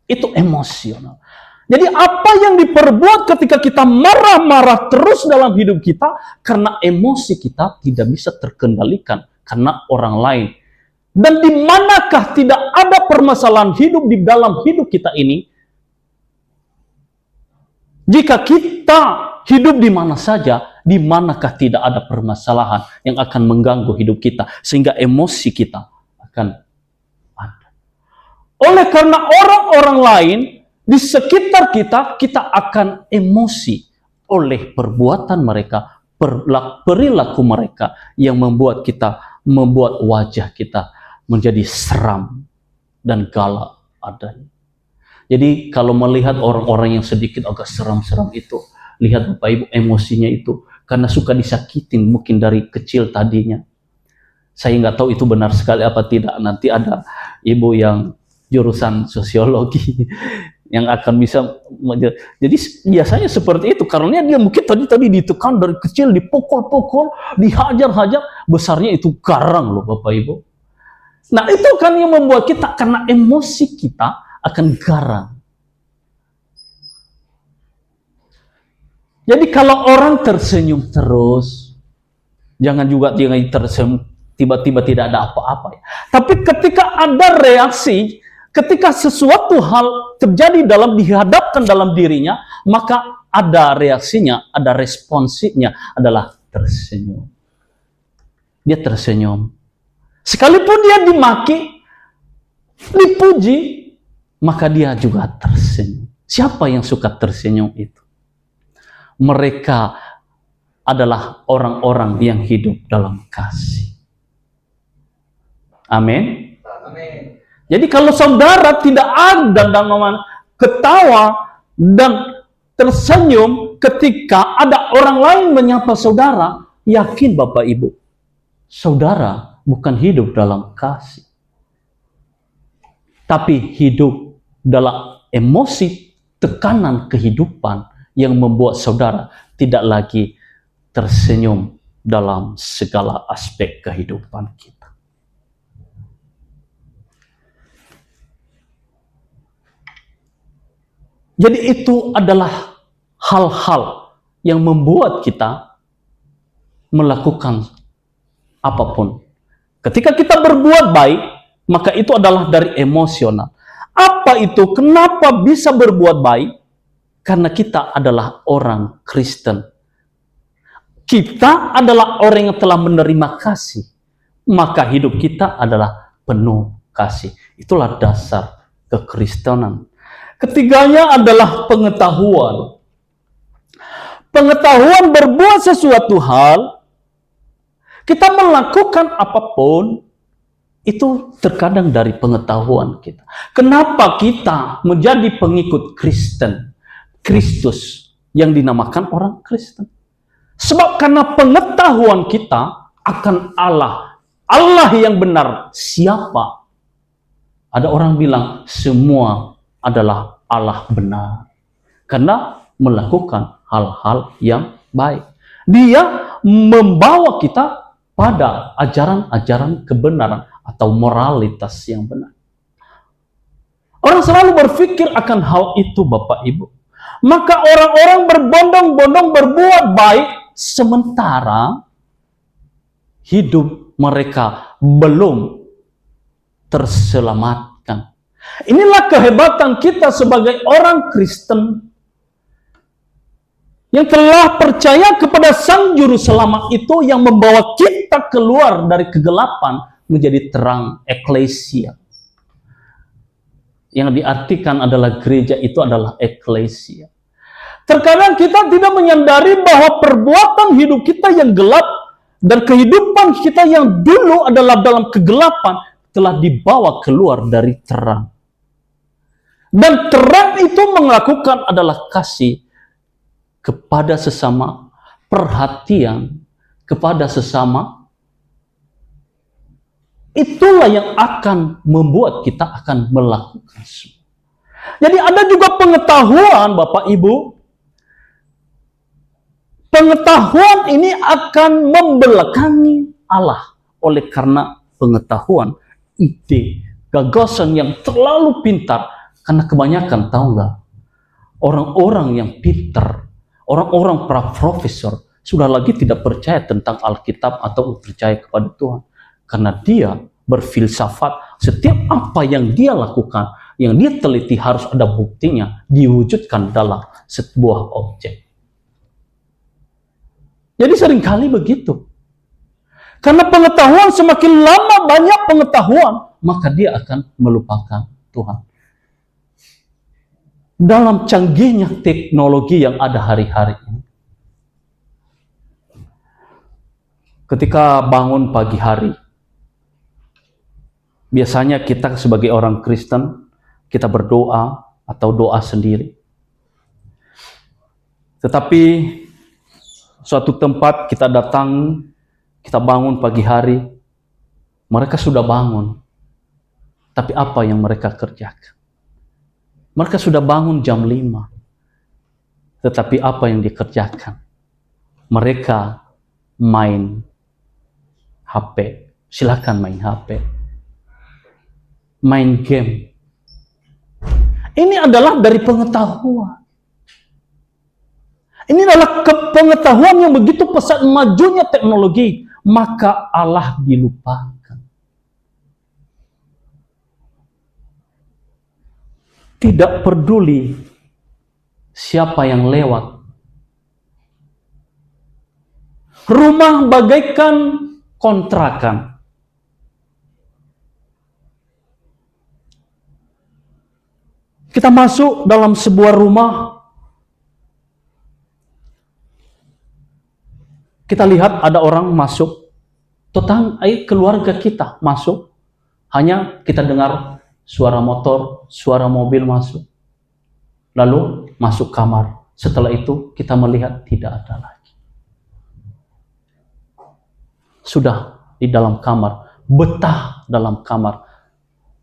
Itu emosional. Jadi apa yang diperbuat ketika kita marah-marah terus dalam hidup kita, karena emosi kita tidak bisa terkendalikan, karena orang lain Dan di manakah tidak ada permasalahan hidup di dalam hidup kita ini, jika kita hidup di mana saja, di manakah tidak ada permasalahan yang akan mengganggu hidup kita, sehingga emosi kita akan ada. Oleh karena orang-orang lain di sekitar kita, kita akan emosi oleh perbuatan mereka, perilaku mereka yang membuat wajah kita menjadi seram dan galak adanya. Jadi kalau melihat orang-orang yang sedikit agak seram-seram itu, lihat Bapak Ibu emosinya itu karena suka disakitin mungkin dari kecil tadinya. Saya nggak tahu itu benar sekali apa tidak. Nanti ada ibu yang jurusan sosiologi yang akan bisa. Jadi biasanya seperti itu karena dia mungkin tadi ditekan dari kecil, dipukul-pukul, dihajar-hajar, besarnya itu garang loh Bapak Ibu. Nah itu kan yang membuat kita, karena emosi kita akan garang. Jadi kalau orang tersenyum terus, jangan juga tersenyum tiba-tiba tidak ada apa-apa. Tapi ketika ada reaksi, ketika sesuatu hal terjadi dihadapkan dalam dirinya, maka ada reaksinya, ada responsifnya adalah tersenyum. Dia tersenyum. Sekalipun dia dimaki, dipuji, maka dia juga tersenyum. Siapa yang suka tersenyum itu? Mereka adalah orang-orang yang hidup dalam kasih. Amin. Amin. Jadi kalau saudara tidak ada dalam ketawa dan tersenyum ketika ada orang lain menyapa saudara, yakin Bapak Ibu, saudara bukan hidup dalam kasih, tapi hidup dalam emosi, tekanan kehidupan yang membuat saudara tidak lagi tersenyum dalam segala aspek kehidupan kita. Jadi itu adalah hal-hal yang membuat kita melakukan apapun. Ketika kita berbuat baik, maka itu adalah dari emosional. Apa itu? Kenapa bisa berbuat baik? Karena kita adalah orang Kristen. Kita adalah orang yang telah menerima kasih. Maka hidup kita adalah penuh kasih. Itulah dasar kekristenan. Ketiganya adalah pengetahuan. Pengetahuan berbuat sesuatu hal, kita melakukan apapun, itu terkadang dari pengetahuan kita. Kenapa kita menjadi pengikut Kristen? Kristus yang dinamakan orang Kristen. Sebab karena pengetahuan kita akan Allah. Allah yang benar siapa? Ada orang bilang semua adalah Allah benar. Karena melakukan hal-hal yang baik. Dia membawa kita pada ajaran-ajaran kebenaran atau moralitas yang benar. Orang selalu berpikir akan hal itu Bapak Ibu. Maka orang-orang berbondong-bondong berbuat baik sementara hidup mereka belum terselamatkan. Inilah kehebatan kita sebagai orang Kristen yang telah percaya kepada Sang Juru Selamat itu yang membawa kita keluar dari kegelapan menjadi terang, eklesia. Yang diartikan adalah gereja itu adalah eklesia. Terkadang kita tidak menyadari bahwa perbuatan hidup kita yang gelap dan kehidupan kita yang dulu adalah dalam kegelapan telah dibawa keluar dari terang. Dan terang itu melakukan adalah kasih kepada sesama, perhatian kepada sesama. Itulah yang akan membuat kita akan melakukan semua. Jadi ada juga pengetahuan Bapak Ibu. Pengetahuan ini akan membelakangi Allah. Oleh karena pengetahuan, ide, gagasan yang terlalu pintar. Karena kebanyakan tahu nggak? Orang-orang yang pintar, orang-orang para profesor sudah lagi tidak percaya tentang Alkitab atau percaya kepada Tuhan. Karena dia berfilsafat. Setiap apa yang dia lakukan, yang dia teliti harus ada buktinya diwujudkan dalam sebuah objek. Jadi seringkali begitu. Karena pengetahuan, semakin lama banyak pengetahuan, maka dia akan melupakan Tuhan. Dalam canggihnya teknologi yang ada hari-hari ini, ketika bangun pagi hari, biasanya kita sebagai orang Kristen, kita berdoa atau doa sendiri. Tetapi suatu tempat kita datang, kita bangun pagi hari, mereka sudah bangun. Tapi apa yang mereka kerjakan? Mereka sudah bangun jam 5. Tetapi apa yang dikerjakan? Mereka main HP. Silakan main HP. Main game. Ini adalah dari pengetahuan. Ini adalah pengetahuan yang begitu pesat majunya teknologi, maka Allah dilupakan. Tidak peduli siapa yang lewat. Rumah bagaikan kontrakan. Kita masuk dalam sebuah rumah, kita lihat ada orang masuk, keluarga kita masuk, hanya kita dengar suara motor, suara mobil masuk. Lalu masuk kamar. Setelah itu kita melihat tidak ada lagi. Sudah di dalam kamar, betah dalam kamar.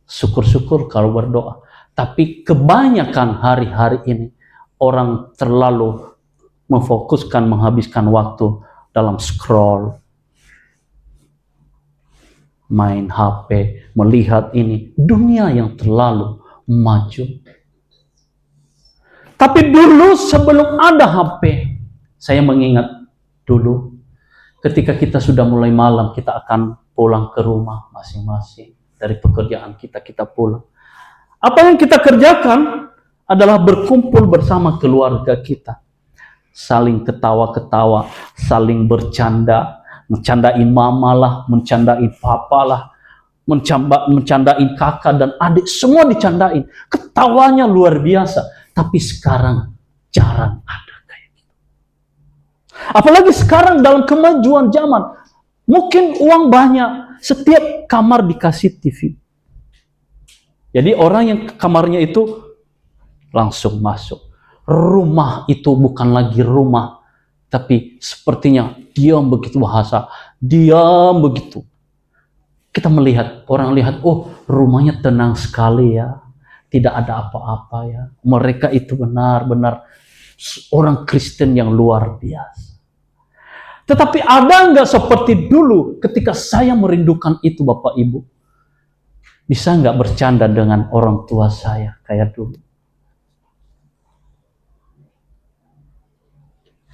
Syukur-syukur kalau berdoa. Tapi kebanyakan hari-hari ini orang terlalu memfokuskan, menghabiskan waktu dalam scroll, main HP, melihat ini, dunia yang terlalu maju. Tapi dulu sebelum ada HP, saya mengingat dulu, ketika kita sudah mulai malam, kita akan pulang ke rumah masing-masing. Dari pekerjaan kita pulang. Apa yang kita kerjakan adalah berkumpul bersama keluarga kita. Saling ketawa-ketawa, saling bercanda, mencandain mama lah, mencandain papa lah, mencandain kakak dan adik, semua dicandain. Ketawanya luar biasa. Tapi sekarang jarang ada kayak gitu. Apalagi sekarang dalam kemajuan zaman, mungkin uang banyak, setiap kamar dikasih TV. Jadi orang yang kamarnya itu langsung masuk. Rumah itu bukan lagi rumah, tapi sepertinya diam begitu bahasa, diam begitu. Kita melihat, orang lihat, oh rumahnya tenang sekali ya, tidak ada apa-apa ya. Mereka itu benar-benar orang Kristen yang luar biasa. Tetapi ada nggak seperti dulu ketika saya merindukan itu Bapak Ibu? Bisa nggak bercanda dengan orang tua saya kayak dulu?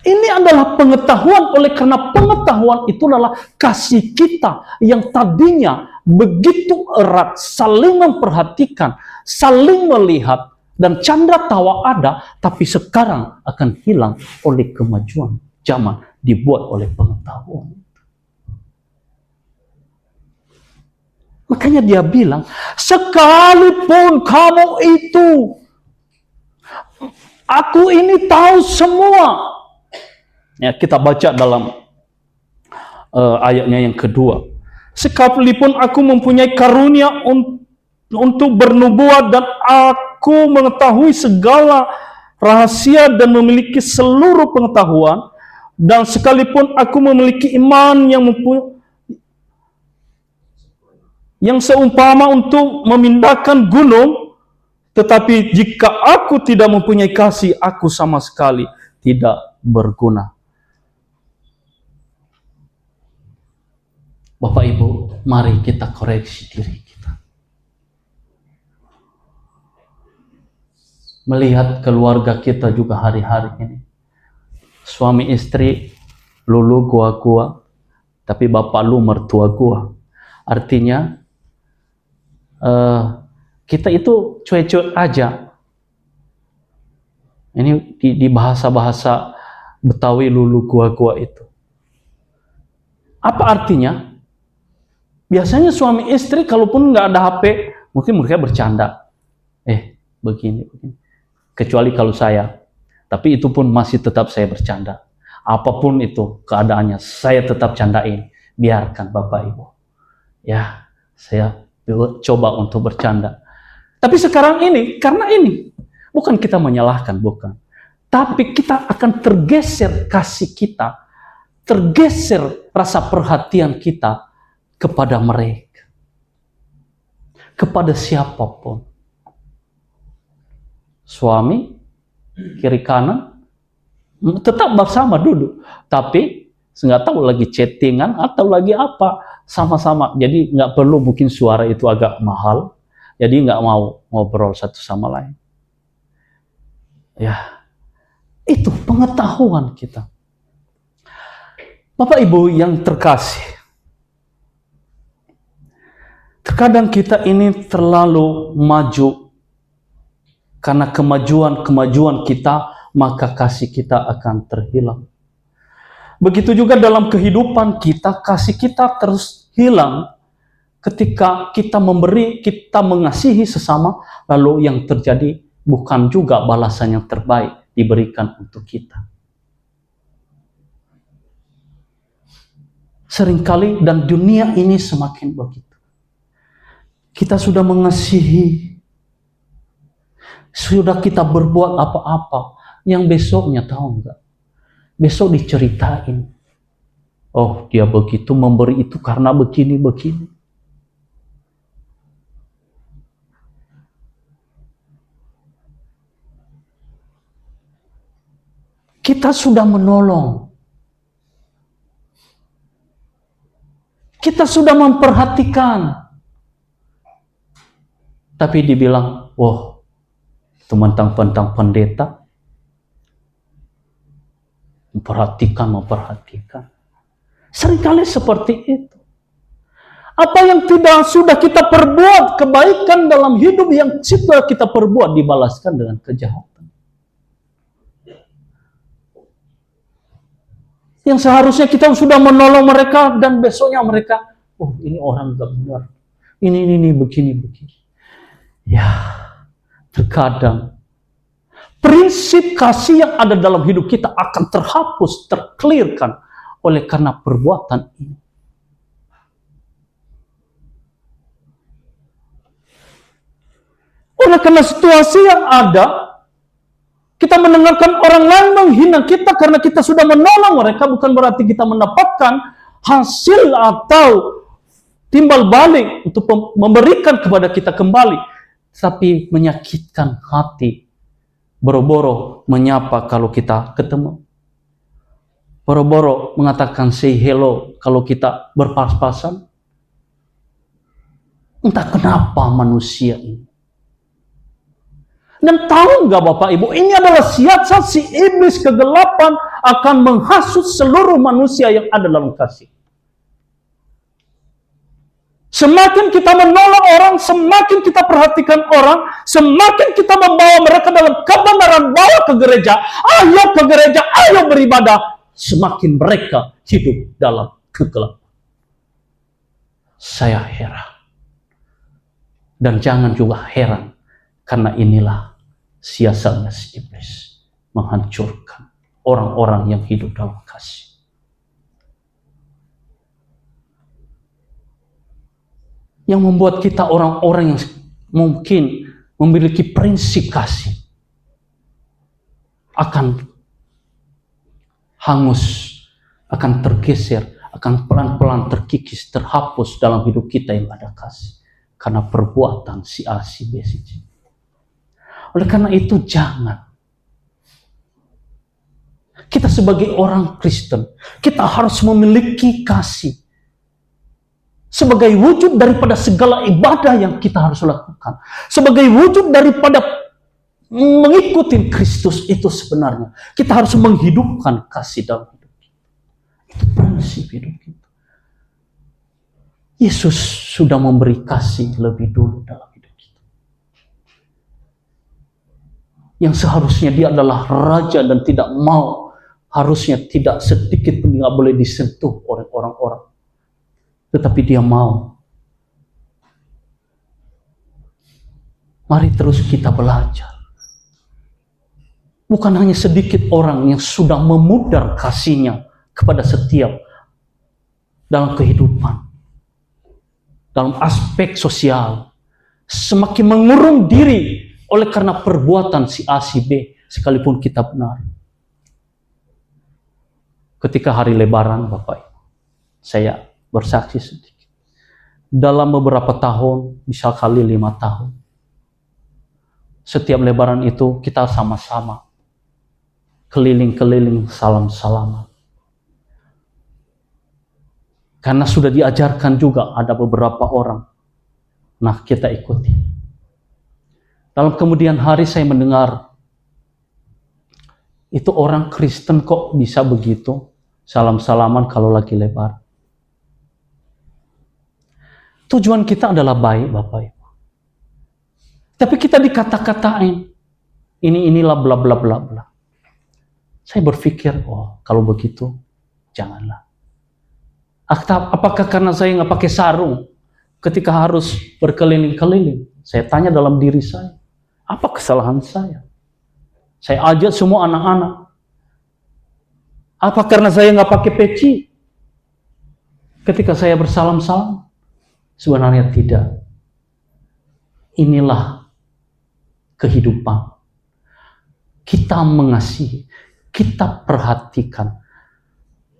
Ini adalah pengetahuan, oleh karena pengetahuan itu adalah kasih kita yang tadinya begitu erat, saling memperhatikan, saling melihat, dan canda tawa ada, tapi sekarang akan hilang oleh kemajuan zaman dibuat oleh pengetahuan. Makanya dia bilang, sekalipun kamu itu, aku ini tahu semua. Ya, kita baca dalam ayatnya yang kedua. Sekalipun aku mempunyai karunia untuk bernubuat dan aku mengetahui segala rahasia dan memiliki seluruh pengetahuan, dan sekalipun aku memiliki iman yang seumpama untuk memindahkan gunung, tetapi jika aku tidak mempunyai kasih, aku sama sekali tidak berguna. Bapak Ibu, mari kita koreksi diri kita. Melihat keluarga kita juga hari-hari ini. Suami istri, lulu gua, tapi bapak lu mertua gua. Artinya, kita itu cuek-cuek aja. Ini di bahasa-bahasa Betawi lulu gua-gua itu. Apa artinya? Biasanya suami istri kalaupun nggak ada HP, mungkin mereka bercanda. Begini. Kecuali kalau saya. Tapi itu pun masih tetap saya bercanda. Apapun itu keadaannya, saya tetap candain. Biarkan Bapak Ibu. Ya, saya coba untuk bercanda. Tapi sekarang ini, karena ini, bukan kita menyalahkan, bukan. Tapi kita akan tergeser kasih kita, tergeser rasa perhatian kita kepada mereka. Kepada siapapun. Suami, kiri kanan, tetap bersama duduk. Tapi, nggak tahu lagi chattingan atau lagi apa. Sama-sama. Jadi nggak perlu, mungkin suara itu agak mahal. Jadi nggak mau ngobrol satu sama lain. Ya, itu pengetahuan kita. Bapak Ibu yang terkasih, terkadang kita ini terlalu maju. Karena kemajuan kita, maka kasih kita akan terhilang. Begitu juga dalam kehidupan kita, kasih kita terus hilang ketika kita memberi, kita mengasihi sesama, lalu yang terjadi bukan juga balasan yang terbaik diberikan untuk kita. Seringkali dan dunia ini semakin begitu. Kita sudah mengasihi, sudah kita berbuat apa-apa, yang besoknya tahu enggak? Besok diceritain. Oh, dia begitu memberi itu karena begini-begini. Kita sudah menolong. Kita sudah memperhatikan. Tapi dibilang, wah, itu mentang-mentang pendeta. Memperhatikan. Seringkali seperti itu. Apa yang tidak sudah kita perbuat, kebaikan dalam hidup yang sudah kita perbuat, dibalaskan dengan kejahatan. Yang seharusnya kita sudah menolong mereka, dan besoknya mereka, oh ini orang gak benar. Ini begini. Ya, terkadang prinsip kasih yang ada dalam hidup kita akan terhapus, terclearkan oleh karena perbuatan ini. Oleh karena situasi yang ada, kita mendengarkan orang lain menghina kita karena kita sudah menolong mereka, bukan berarti kita mendapatkan hasil atau timbal balik untuk memberikan kepada kita kembali, tapi menyakitkan hati. Boro-boro menyapa kalau kita ketemu. Boro-boro mengatakan say hello kalau kita berpas-pasan. Entah kenapa manusia ini. Dan tahu nggak Bapak Ibu, ini adalah siasat si iblis kegelapan akan menghasut seluruh manusia yang ada dalam kasih. Semakin kita menolong orang, semakin kita perhatikan orang, semakin kita membawa mereka dalam kebenaran, bawa ke gereja, ayo beribadah, semakin mereka hidup dalam kegelapan. Saya heran. Dan jangan juga heran, karena inilah siasatnya si iblis, menghancurkan orang-orang yang hidup dalam kasih. Yang membuat kita orang-orang yang mungkin memiliki prinsip kasih akan hangus, akan tergeser, akan pelan-pelan terkikis, terhapus dalam hidup kita yang ada kasih. Karena perbuatan si A, si B, si C. Oleh karena itu jangan. Kita sebagai orang Kristen, kita harus memiliki kasih. Sebagai wujud daripada segala ibadah yang kita harus lakukan. Sebagai wujud daripada mengikuti Kristus itu sebenarnya. Kita harus menghidupkan kasih dalam hidup kita. Itu prinsip hidup kita. Yesus sudah memberi kasih lebih dulu dalam hidup kita. Yang seharusnya dia adalah raja dan tidak mau, harusnya tidak sedikit pun nggak boleh disentuh oleh orang-orang. Tetapi dia mau. Mari terus kita belajar. Bukan hanya sedikit orang yang sudah memudar kasihnya kepada setiap dalam kehidupan. Dalam aspek sosial. Semakin mengurung diri oleh karena perbuatan si A, si B. Sekalipun kita benar. Ketika hari Lebaran, Bapak Ibu, saya bersaksi sedikit. Dalam beberapa tahun, misal kali 5 tahun. Setiap Lebaran itu kita sama-sama keliling-keliling salam-salaman. Karena sudah diajarkan juga ada beberapa orang. Nah, kita ikuti. Dalam kemudian hari saya mendengar, itu orang Kristen kok bisa begitu, salam-salaman kalau lagi Lebaran. Tujuan kita adalah baik, Bapak Ibu. Tapi kita dikata-katain, inilah bla bla bla bla. Saya berpikir, oh kalau begitu, janganlah. Apakah karena saya nggak pakai sarung ketika harus berkeliling-keliling? Saya tanya dalam diri saya, apa kesalahan saya? Saya ajak semua anak-anak. Apa karena saya nggak pakai peci ketika saya bersalam-salam? Sebenarnya tidak. Inilah kehidupan. Kita mengasihi, kita perhatikan,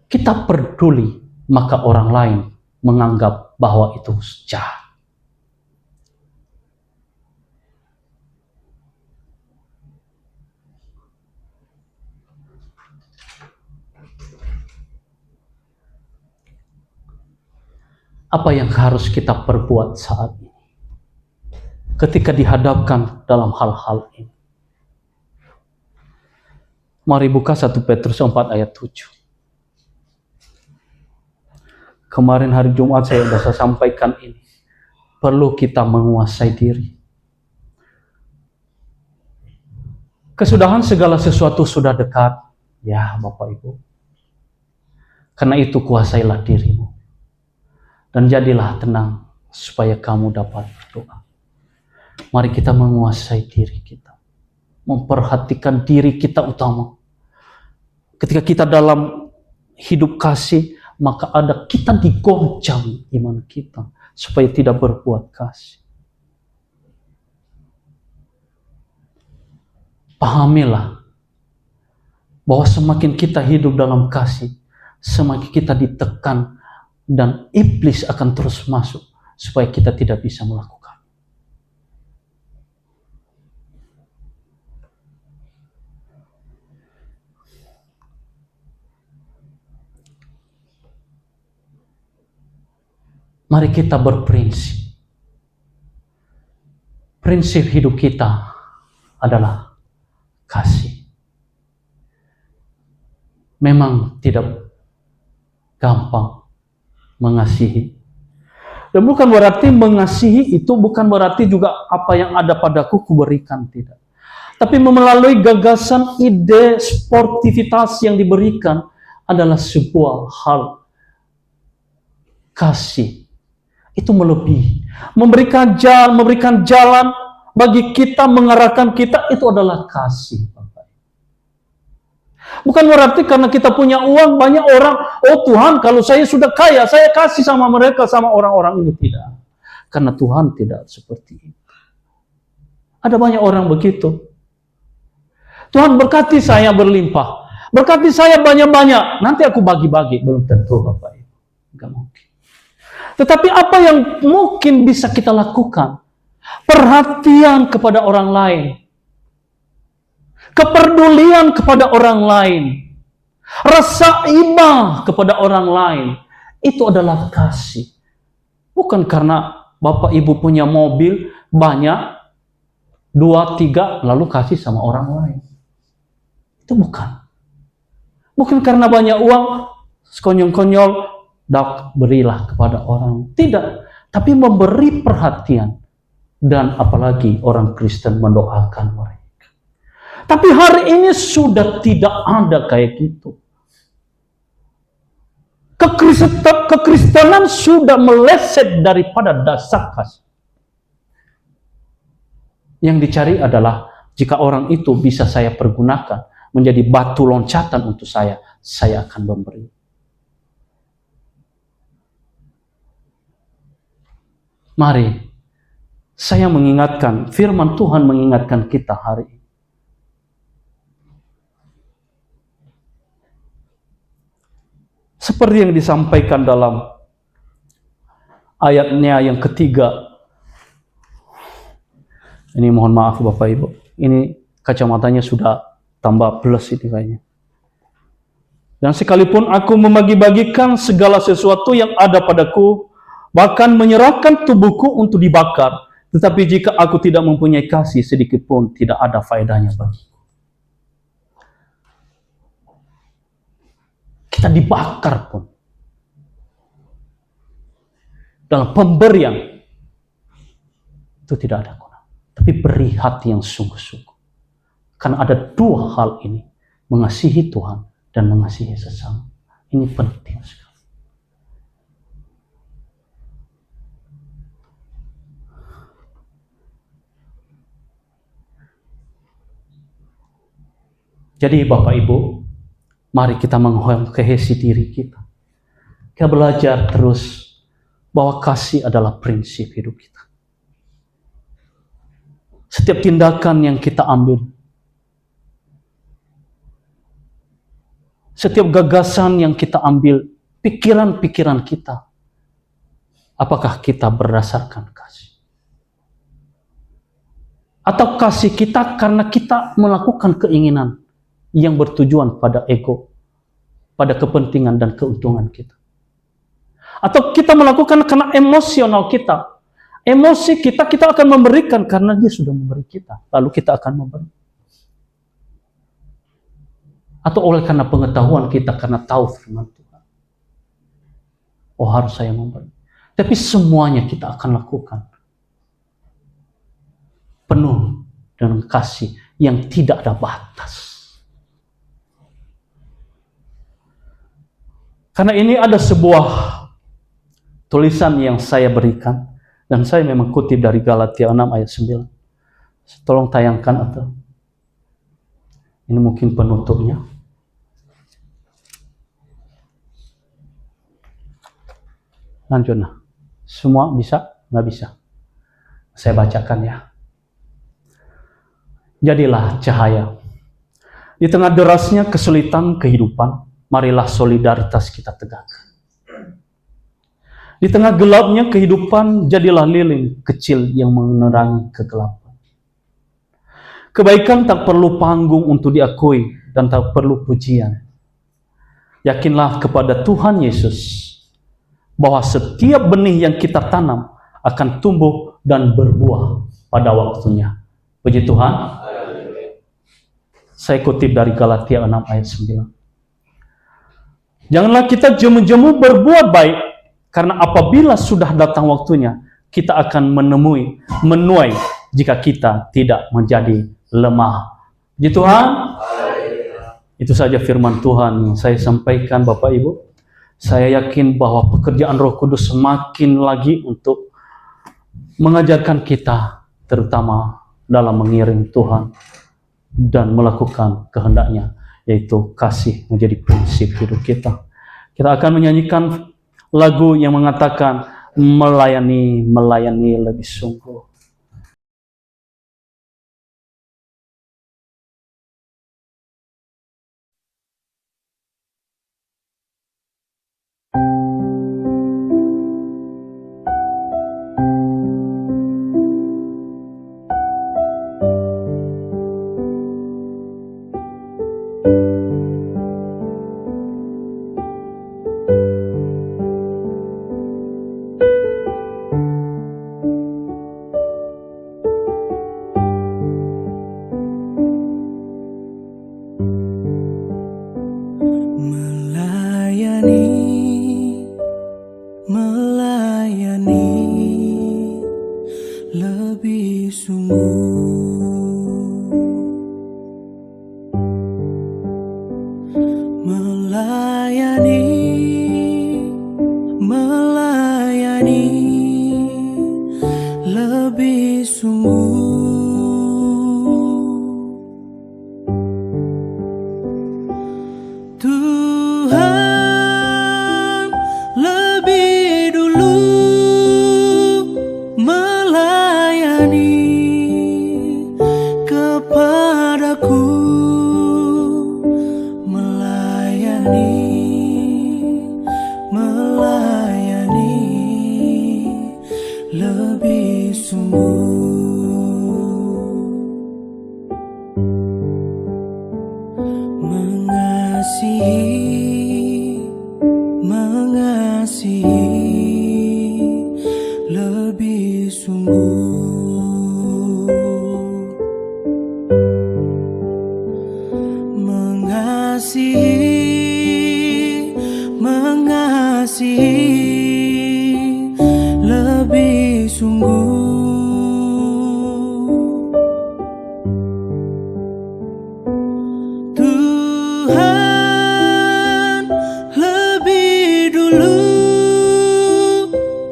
kita peduli, maka orang lain menganggap bahwa itu jahat. Apa yang harus kita perbuat saat ini? Ketika dihadapkan dalam hal-hal ini. Mari buka 1 Petrus 4 ayat 7. Kemarin hari Jumat saya sudah sampaikan ini. Perlu kita menguasai diri. Kesudahan segala sesuatu sudah dekat. Ya Bapak Ibu. Karena itu kuasailah dirimu. Dan jadilah tenang supaya kamu dapat berdoa. Mari kita menguasai diri kita. Memperhatikan diri kita utama. Ketika kita dalam hidup kasih, maka ada kita digoncang iman kita supaya tidak berbuat kasih. Pahamilah bahwa semakin kita hidup dalam kasih, semakin kita ditekan dan iblis akan terus masuk supaya kita tidak bisa melakukan. Mari kita berprinsip. Prinsip hidup kita adalah kasih. Memang tidak gampang mengasihi. Dan bukan berarti mengasihi itu bukan berarti juga apa yang ada padaku kuberikan, tidak. Tapi melalui gagasan ide sportivitas yang diberikan adalah sebuah hal kasih. Itu melebihi. Memberikan jalan bagi kita, mengarahkan kita, itu adalah kasih. Bukan berarti karena kita punya uang, banyak orang, oh Tuhan kalau saya sudah kaya, saya kasih sama mereka, sama orang-orang ini. Tidak. Karena Tuhan tidak seperti itu. Ada banyak orang begitu. Tuhan berkati saya berlimpah. Berkati saya banyak-banyak. Nanti aku bagi-bagi. Belum tentu Bapak Ibu. Enggak mungkin. Tetapi apa yang mungkin bisa kita lakukan? Perhatian kepada orang lain. Kepedulian kepada orang lain. Rasa iba kepada orang lain. Itu adalah kasih. Bukan karena Bapak Ibu punya mobil banyak, 2, 3, lalu kasih sama orang lain. Itu bukan. Bukan karena banyak uang, sekonyol-konyol, berilah kepada orang. Tidak, tapi memberi perhatian. Dan apalagi orang Kristen mendoakan mereka. Tapi hari ini sudah tidak ada kayak gitu. Kekristenan sudah meleset daripada dasar kasih. Yang dicari adalah jika orang itu bisa saya pergunakan menjadi batu loncatan untuk saya akan memberi. Mari, saya mengingatkan, firman Tuhan mengingatkan kita hari ini. Seperti yang disampaikan dalam ayatnya yang ketiga. Ini mohon maaf Bapak Ibu, ini kacamatanya sudah tambah plus ini kayaknya. Dan sekalipun aku membagi-bagikan segala sesuatu yang ada padaku, bahkan menyerahkan tubuhku untuk dibakar, tetapi jika aku tidak mempunyai kasih sedikit pun, tidak ada faedahnya bagiku. Kita dibakar pun dalam pemberian itu tidak ada guna. Tapi beri hati yang sungguh-sungguh. Karena ada dua hal ini, mengasihi Tuhan dan mengasihi sesama. Ini penting sekali. Jadi Bapak Ibu, mari kita menghiasi diri kita. Kita belajar terus bahwa kasih adalah prinsip hidup kita. Setiap tindakan yang kita ambil, setiap gagasan yang kita ambil, pikiran-pikiran kita, apakah kita berdasarkan kasih? Atau kasih kita karena kita melakukan keinginan yang bertujuan pada ego, pada kepentingan dan keuntungan kita? Atau kita melakukan karena emosional kita, emosi kita akan memberikan karena dia sudah memberi kita, lalu kita akan memberi. Atau oleh karena pengetahuan kita, karena tahu firman Tuhan, oh harus saya memberi. Tapi semuanya kita akan lakukan penuh dengan kasih yang tidak ada batas. Karena ini ada sebuah tulisan yang saya berikan, dan saya memang kutip dari Galatia 6 ayat 9. Tolong tayangkan atau ini mungkin penutupnya. Lanjut nah. Semua bisa? Nggak bisa. Saya bacakan ya. Jadilah cahaya. Di tengah derasnya kesulitan kehidupan, marilah solidaritas kita tegakkan. Di tengah gelapnya kehidupan, jadilah lilin kecil yang menerangi kegelapan. Kebaikan tak perlu panggung untuk diakui dan tak perlu pujian. Yakinlah kepada Tuhan Yesus bahwa setiap benih yang kita tanam akan tumbuh dan berbuah pada waktunya. Puji Tuhan. Saya kutip dari Galatia 6 ayat 9. Janganlah kita jemu-jemu berbuat baik, karena apabila sudah datang waktunya, kita akan menuai jika kita tidak menjadi lemah. Puji Tuhan. Itu saja firman Tuhan yang saya sampaikan Bapak Ibu. Saya yakin bahwa pekerjaan Roh Kudus semakin lagi untuk mengajarkan kita, terutama dalam mengiring Tuhan dan melakukan kehendaknya, yaitu kasih menjadi prinsip hidup kita. Kita akan menyanyikan lagu yang mengatakan melayani lebih sungguh. melayani lebih sungguh. Tuhan lebih dulu melayani kepadaku, melayani lebih sungguh, mengasihi lebih sungguh, mengasihi lebih sungguh. Tuhan lebih dulu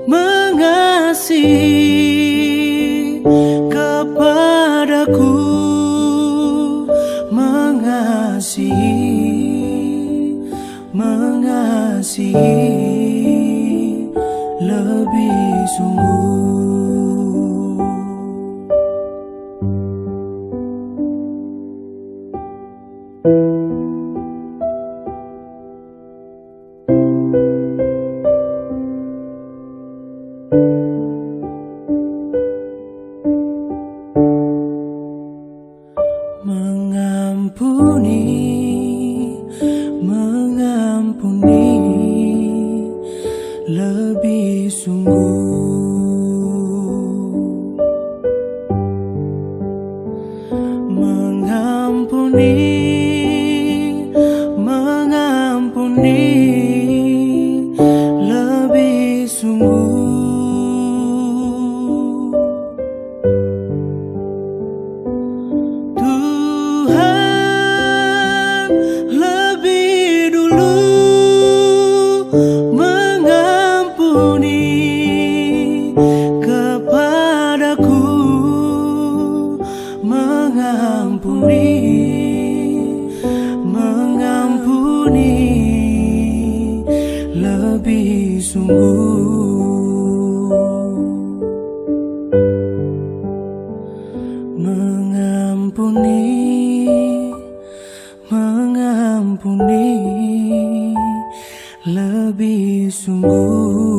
mengasihi kepadaku, mengasihi lebih sungguh. Mengampuni lebih sungguh, mengampuni lebih sungguh. Mengampuni lebih sungguh, mengampuni lebih sungguh.